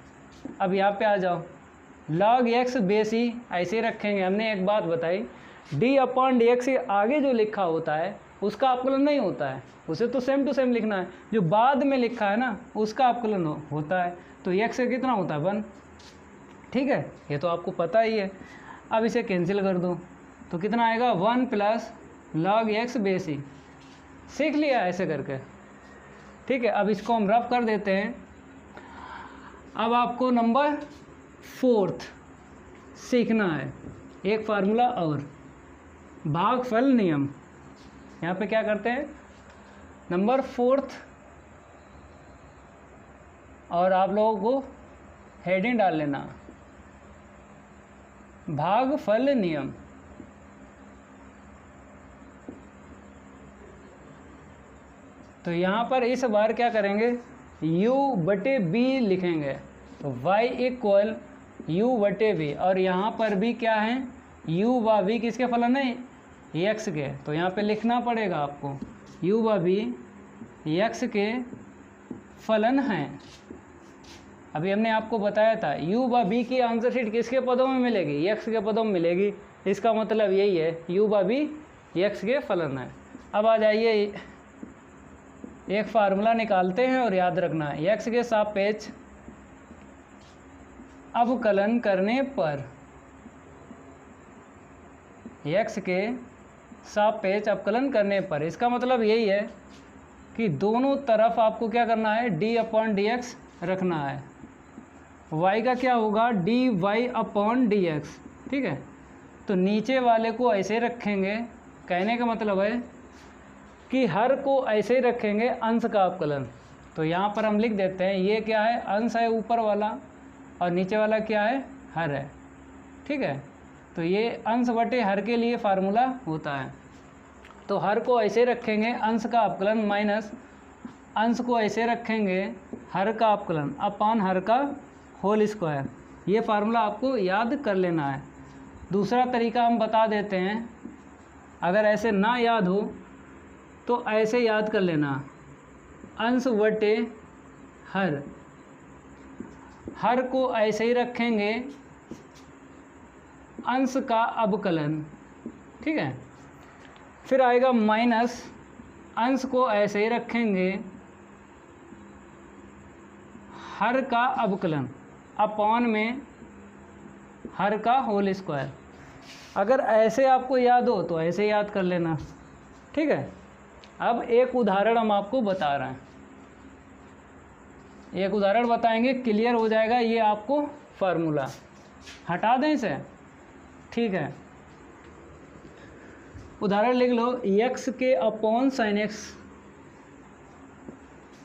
अब यहाँ पे आ जाओ, log x बेसी ऐसे रखेंगे। हमने एक बात बताई, d/dx के आगे जो लिखा होता है उसका अवकलन नहीं होता है, उसे तो सेम टू सेम लिखना है। जो बाद में लिखा है ना उसका अवकलन होता है। तो x कितना होता है, 1। ठीक है, ये तो आपको पता ही है। अब इसे कैंसिल कर दो तो कितना आएगा, 1 प्लस log x बेसी। सीख लिया ऐसे करके। ठीक है, अब इसको हम रफ कर देते हैं। अब आपको नंबर 4 सीखना है, एक फार्मूला और, भागफल नियम। यहाँ पे क्या करते हैं, नंबर 4 और आप लोगों को हेडिंग डाल लेना, भागफल नियम। तो यहाँ पर इस बार क्या करेंगे, u/b लिखेंगे। तो y इक्वल u/b, और यहाँ पर भी क्या है, u/b किसके फलन है, x के। तो यहाँ पे लिखना पड़ेगा आपको u/b x के फलन हैं। अभी हमने आपको बताया था u/b की आंसर शीट किसके पदों में मिलेगी, x के पदों में मिलेगी। इसका मतलब यही है, u/b x के फलन है। अब आ जाइए, एक फार्मूला निकालते हैं और याद रखना है, x के सापेक्ष अवकलन करने पर, x के सापेक्ष अवकलन करने पर। इसका मतलब यही है कि दोनों तरफ आपको क्या करना है, d/dx रखना है। y का क्या होगा, dy/dx। ठीक है, तो नीचे वाले को ऐसे रखेंगे। कहने का मतलब है कि हर को ऐसे ही रखेंगे, अंश का अवकलन। तो यहाँ पर हम लिख देते हैं, ये क्या है, अंश है ऊपर वाला, और नीचे वाला क्या है, हर है। ठीक है, तो ये अंश बटे हर के लिए फार्मूला होता है। तो हर को ऐसे रखेंगे, अंश का अवकलन, माइनस अंश को ऐसे रखेंगे, हर का अवकलन अपॉन हर का होल स्क्वायर। ये फार्मूला आपको याद कर लेना है। दूसरा तरीका हम बता देते हैं, अगर ऐसे ना याद हो तो ऐसे याद कर लेना, अंश बटे हर, हर को ऐसे ही रखेंगे, अंश का अवकलन। ठीक है, फिर आएगा माइनस, अंश को ऐसे ही रखेंगे, हर का अवकलन अपॉन में हर का होल स्क्वायर। अगर ऐसे आपको याद हो तो ऐसे याद कर लेना। ठीक है, अब एक उदाहरण हम आपको बता रहे हैं, एक उदाहरण बताएंगे, क्लियर हो जाएगा ये आपको फार्मूला। हटा दें इसे। ठीक है, उदाहरण लिख लो, x के अपॉन साइन x।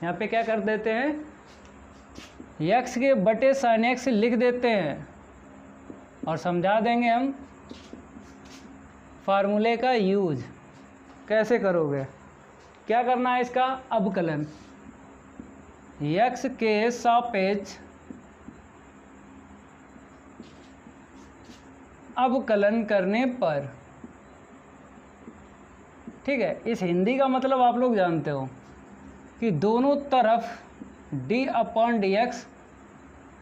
यहाँ पे क्या कर देते हैं, x के बटे साइन x लिख देते हैं और समझा देंगे हम फार्मूले का यूज कैसे करोगे। क्या करना है, इसका अवकलन, x के सापेक्ष अवकलन करने पर। ठीक है, इस हिंदी का मतलब आप लोग जानते हो कि दोनों तरफ d/dx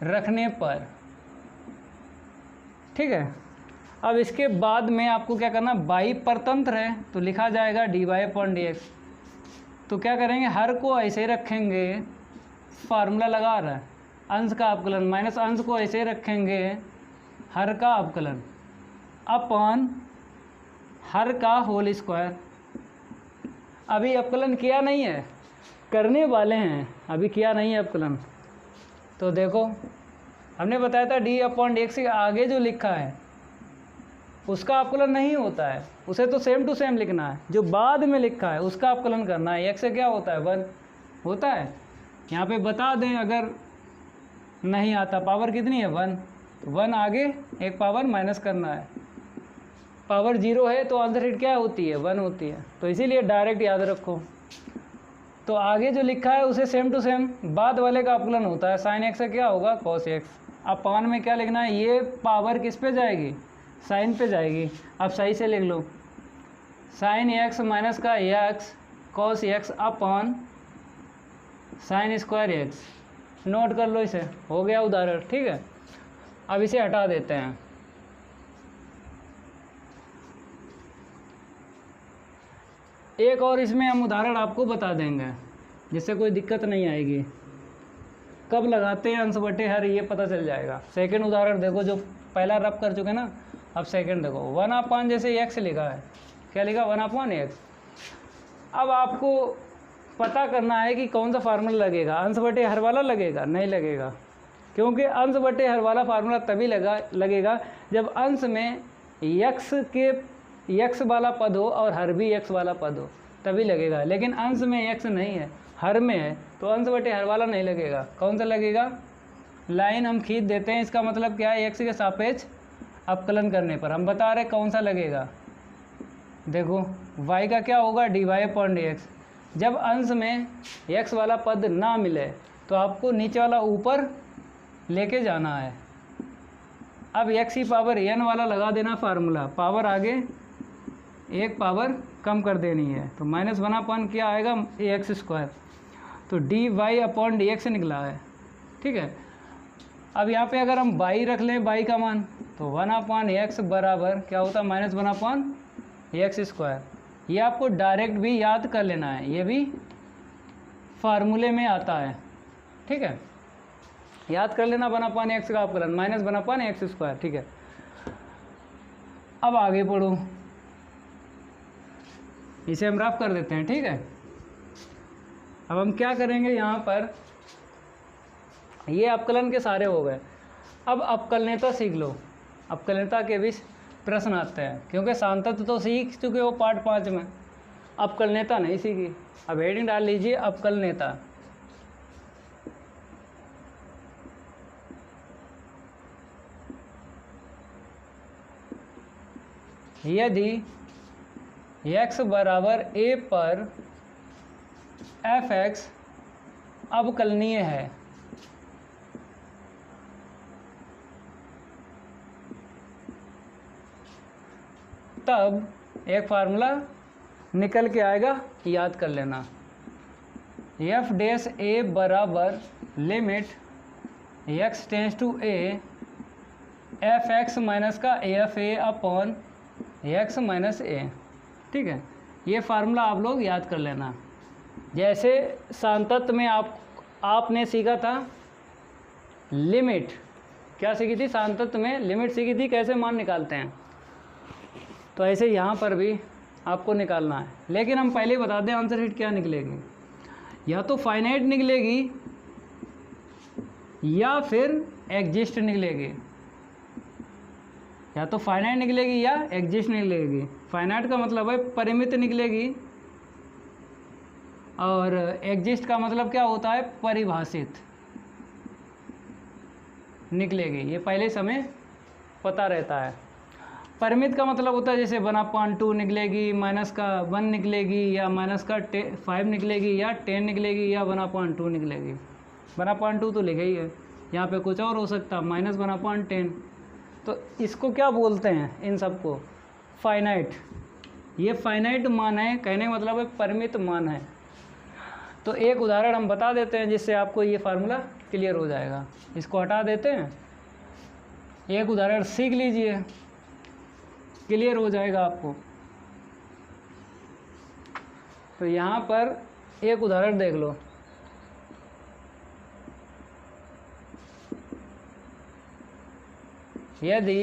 रखने पर। ठीक है, अब इसके बाद में आपको क्या करना, y परतंत्र है तो लिखा जाएगा dy/dx। तो क्या करेंगे, हर को ऐसे रखेंगे, फार्मूला लगा रहा है, अंश का अवकलन माइनस अंश को ऐसे रखेंगे हर का अवकलन अपॉन हर का होल स्क्वायर। अभी अवकलन किया नहीं है, करने वाले हैं, अभी किया नहीं है अवकलन। तो देखो हमने बताया था डी अपॉन डी एक्स के आगे जो लिखा है उसका अवकलन नहीं होता है, उसे तो सेम टू सेम लिखना है। जो बाद में लिखा है उसका अवकलन करना है। एक्स से क्या होता है 1 होता है। यहाँ पे बता दें अगर नहीं आता, पावर कितनी है 1, तो 1 आगे एक पावर माइनस करना है। पावर 0 है तो आंसर शीट क्या होती है 1 होती है, तो इसीलिए डायरेक्ट याद रखो। तो आगे जो लिखा है उसे सेम टू सेम बाद वाले का अवकलन होता है। साइन एक्स से क्या होगा कॉस एक्स। अब पान में क्या लिखना है, ये पावर किस पे जाएगी साइन पे जाएगी। अब सही से लिख लो साइन एक्स माइनस का x cos x upon sine square x. Note कर लो इसे, हो गया उदाहरण। ठीक है, अब इसे हटा देते हैं। एक और इसमें हम उदाहरण आपको बता देंगे जिससे कोई दिक्कत नहीं आएगी। कब लगाते हैं अंश बटे हर ये पता चल जाएगा। सेकंड उदाहरण देखो, जो पहला रब कर चुके ना, अब सेकंड देखो 1/, जैसे एक्स लिखा है, क्या लिखा 1/x। अब आपको पता करना है कि कौन सा फार्मूला लगेगा। अंश बटे हर वाला लगेगा? नहीं लगेगा, क्योंकि अंश बटे हर वाला फार्मूला तभी लगेगा जब अंश में x वाला पद हो और हर भी x वाला पद हो, तभी लगेगा। लेकिन अंश में x नहीं है, हर में है, तो अंश बटे हर वाला नहीं लगेगा। कौन सा लगेगा? लाइन हम खींच देते हैं, इसका मतलब क्या है, x के सापेक्ष अवकलन करने पर हम बता रहे कौन सा लगेगा। देखो y का क्या होगा dy/dx। जब अंश में x वाला पद ना मिले तो आपको नीचे वाला ऊपर लेके जाना है। अब x की पावर n वाला लगा देना फार्मूला, पावर आगे एक पावर कम कर देनी है, तो -1/, क्या आएगा ax²। तो dy/dx निकला है। ठीक है, अब यहाँ पे अगर हम y रख लें, y का मान, तो 1/x बराबर क्या होता है -1/x²। ये आपको डायरेक्ट भी याद कर लेना है, ये भी फार्मूले में आता है। ठीक है, याद कर लेना 1/x का अवकलन -1/x²। ठीक है, अब आगे पढ़ो, इसे हम रफ कर देते हैं। ठीक है, अब हम क्या करेंगे, यहाँ पर ये अवकलन के सारे हो गए। अब अवकलनीयता सीख लो। अवकलनीयता के भी प्रश्न आते हैं, क्योंकि सांतत्व तो सीख चुके हो पार्ट 5 में, अवकलनीयता नहीं सीखी। अब हेडिंग डाल लीजिए अवकलनीयता। यदि x बराबर a पर f(x) अवकलनीय है, तब एक फार्मूला निकल के आएगा, याद कर लेना। f' बराबर limit x tends to a f(x) minus का AFA upon x minus a। ठीक है, ये फार्मूला आप लोग याद कर लेना। जैसे सांतत्व में आपने सीखा था लिमिट, क्या सीखी थी सांतत्व में, लिमिट सीखी थी कैसे मान निकालते हैं, तो ऐसे यहाँ पर भी आपको निकालना है। लेकिन हम पहले बता दें आंसर शीट क्या निकलेगी, या तो फाइनाइट निकलेगी या फिर एग्जिस्ट निकलेगी। या तो फाइनाइट निकलेगी या एग्जिस्ट निकलेगी। फाइनाइट का मतलब है परिमित निकलेगी, और एग्जिस्ट का मतलब क्या होता है, परिभाषित निकलेगी। ये पहले से हमें पता रहता है। परिमित का मतलब होता है जैसे 1/2 निकलेगी, -1 निकलेगी, या -5 निकलेगी, या 10 निकलेगी, या 1/2 निकलेगी। 1/2 तो लिखा ही है, यहाँ पे कुछ और हो सकता, -1/10। तो इसको क्या बोलते हैं, इन सबको फाइनाइट। ये फाइनाइट मान है, कहने का मतलब है परिमित मान है। तो एक उदाहरण हम बता देते हैं जिससे आपको ये फार्मूला क्लियर हो जाएगा। इसको हटा देते हैं, एक उदाहरण सीख लीजिए, क्लियर हो जाएगा आपको। तो यहाँ पर एक उदाहरण देख लो। यदि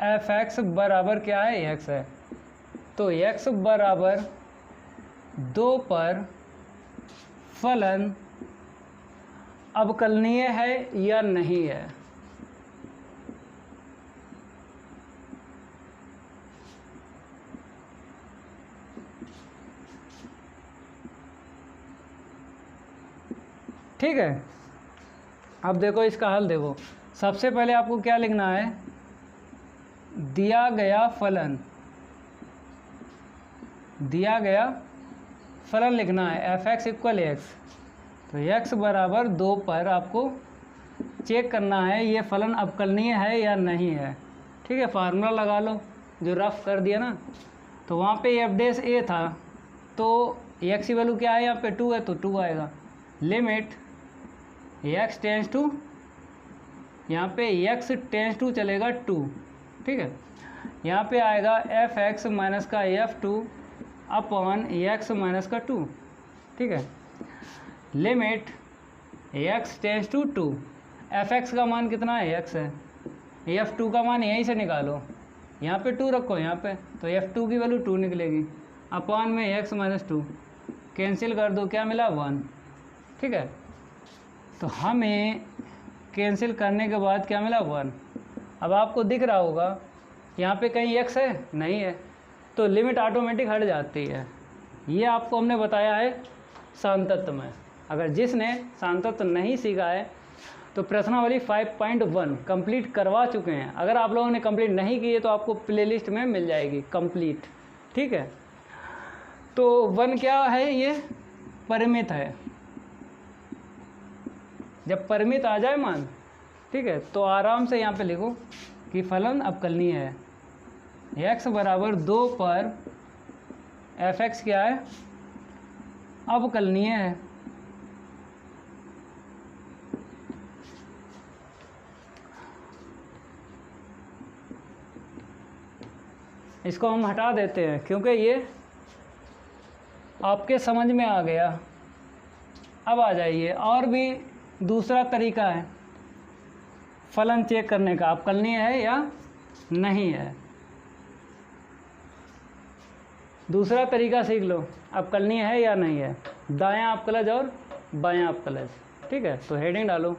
एफ एक्स बराबर क्या है, एक्स है, तो एक्स बराबर 2 पर फलन अवकलनीय है या नहीं है। ठीक है, अब देखो इसका हल देखो। सबसे पहले आपको क्या लिखना है, दिया गया फलन, दिया गया फलन लिखना है एफ एक्स इक्वल एक्स। तो एक्स बराबर 2 पर आपको चेक करना है ये फलन अवकलनीय है या नहीं है। ठीक है, फार्मूला लगा लो जो रफ कर दिया ना, तो वहाँ पे एफ डैश ए था, तो एक्स की वैल्यू क्या है, यहाँ पे 2 है तो 2 आएगा। लिमिट एक्स टेंस टू, यहाँ पे एक्स टेंस टू चलेगा 2। ठीक है, यहाँ पे आएगा एफ एक्स माइनस का एफ 2 अपॉन एक्स माइनस का 2। ठीक है, limit x tends to 2, f x का मान कितना है, एक्स है, एफ 2 का मान यहीं से निकालो, यहाँ पे 2 रखो यहाँ पे, तो एफ 2 की वैल्यू 2 निकलेगी, अपॉन में एक्स माइनस 2 कैंसिल कर दो, क्या मिला 1। ठीक है, तो हमें कैंसिल करने के बाद क्या मिला 1। अब आपको दिख रहा होगा यहाँ पे कहीं x है, नहीं है, तो लिमिट ऑटोमेटिक हट जाती है। ये आपको हमने बताया है सांतत्व में। अगर जिसने सांतत्व नहीं सीखा है तो प्रश्नावली 5.1 कंप्लीट करवा चुके हैं। अगर आप लोगों ने कंप्लीट नहीं की है तो आपको प्लेलिस्ट में मिल जाएगी कंप्लीट। ठीक है, तो 1 क्या है, ये परिमित है। जब परिमित आ जाए मान, ठीक है, तो आराम से यहाँ पे लिखो कि फलन अवकलनीय है। x बराबर 2 पर एफ एक्स क्या है, अवकलनीय है। इसको हम हटा देते हैं क्योंकि ये आपके समझ में आ गया। अब आ जाइए, और भी दूसरा तरीका है फलन चेक करने का, अवकलनीय है या नहीं है। दूसरा तरीका सीख लो, अवकलनीय है या नहीं है, दायां अवकलज और बायां अवकलज। ठीक है, तो हेडिंग डालो,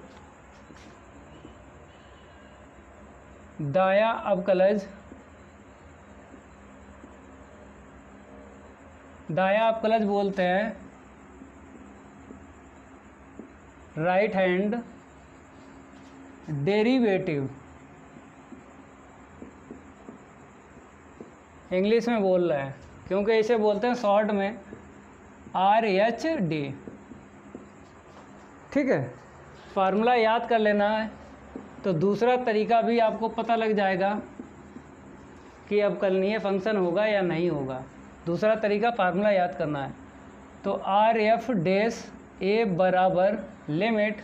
दायां अवकलज। दायां अवकलज बोलते हैं राइट हैंड डेरिवेटिव, इंग्लिश में बोल रहे हैं क्योंकि इसे बोलते हैं शॉर्ट में RHD। ठीक है, फार्मूला याद कर लेना है, तो दूसरा तरीका भी आपको पता लग जाएगा कि अवकलनीय फंक्शन होगा या नहीं होगा। दूसरा तरीका फार्मूला याद करना है, तो RF डैश A बराबर limit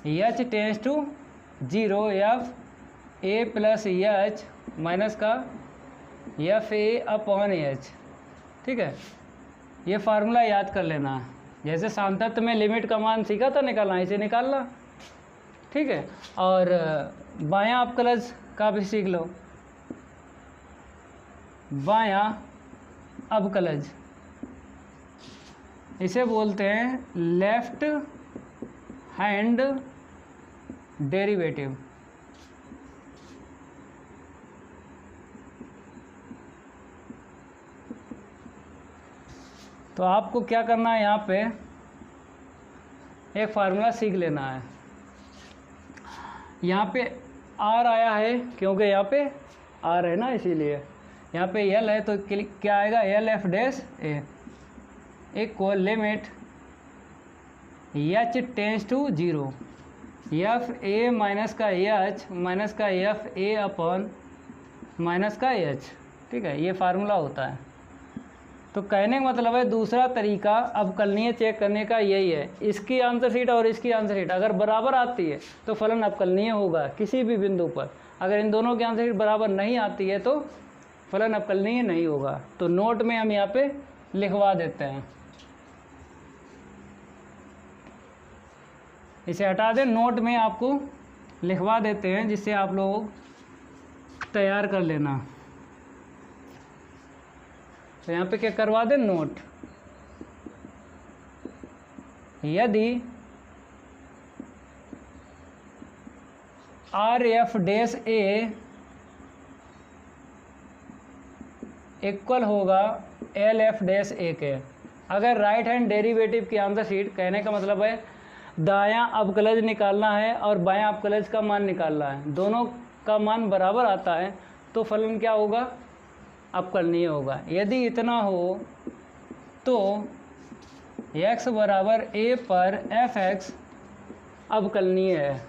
h tends to 0 f a plus h minus का एफ ए अपॉन एच। ठीक है, ये फार्मूला याद कर लेना है। जैसे सांतत्व में लिमिट का मान सीखा था निकालना, इसे निकालना। ठीक है, और बायां अवकलज का भी सीख लो, बायां अवकलज इसे बोलते हैं लेफ्ट हैंड डेरिवेटिव। तो आपको क्या करना है, यहाँ पे एक फार्मूला सीख लेना है। यहाँ पे आर आया है क्योंकि यहाँ पे आर है ना, इसीलिए यहाँ पे एल है, तो क्या आएगा l f dash a equal limit h tends to 0 f a minus का एच माइनस का एफ ए अपॉन माइनस का एच। ठीक है, ये फार्मूला होता है। तो कहने का मतलब है दूसरा तरीका अवकलनीय चेक करने का यही है। इसकी आंसर शीट और इसकी आंसर शीट अगर बराबर आती है तो फलन अवकलनीय होगा किसी भी बिंदु पर। अगर इन दोनों की आंसर शीट बराबर नहीं आती है तो फलन अवकलनीय नहीं होगा। तो नोट में हम यहाँ पे लिखवा देते हैं, इसे हटा दें। नोट में आपको लिखवा देते हैं, जिससे आप लोग तैयार कर लेना। तो यहाँ पे क्या करवा दें, नोट। यदि R F dash a equal होगा एल एफ डैश ए के, अगर राइट हैंड डेरिवेटिव की आंसर शीट, कहने का मतलब है दायां अवकलज निकालना है और बायां अवकलज का मान निकालना है, दोनों का मान बराबर आता है तो फलन क्या होगा, अवकलनीय होगा। यदि इतना हो तो x बराबर a पर fx अवकलनीय है।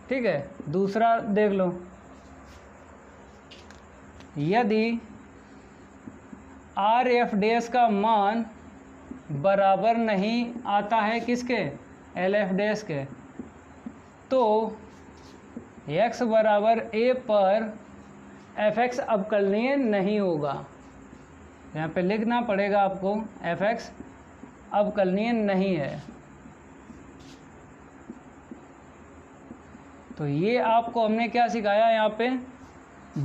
ठीक है, दूसरा देख लो। यदि आर एफ डैश का मान बराबर नहीं आता है किसके, एल एफ डैश के, तो x बराबर a पर fx अवकलनीय नहीं होगा। यहाँ पे लिखना पड़ेगा आपको, fx अवकलनीय नहीं है। तो ये आपको हमने क्या सिखाया, यहाँ पे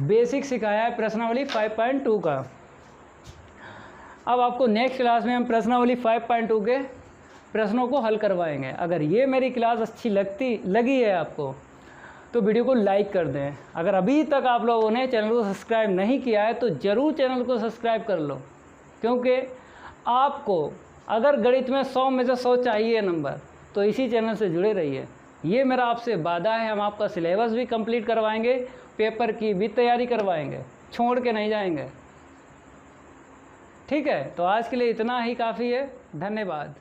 बेसिक सिखाया है प्रश्नावली 5.2 का। अब आपको नेक्स्ट क्लास में हम प्रश्नावली 5.2 के प्रश्नों को हल करवाएंगे। अगर ये मेरी क्लास अच्छी लगी है आपको तो वीडियो को लाइक कर दें। अगर अभी तक आप लोगों ने चैनल को सब्सक्राइब नहीं किया है तो ज़रूर चैनल को सब्सक्राइब कर लो, क्योंकि आपको अगर गणित में 100 में से 100 चाहिए नंबर तो इसी चैनल से जुड़े रहिए। ये मेरा आपसे वादा है, हम आपका सिलेबस भी कंप्लीट करवाएंगे, पेपर की भी तैयारी करवाएंगे, छोड़ के नहीं जाएंगे। ठीक है, तो आज के लिए इतना ही काफ़ी है। धन्यवाद।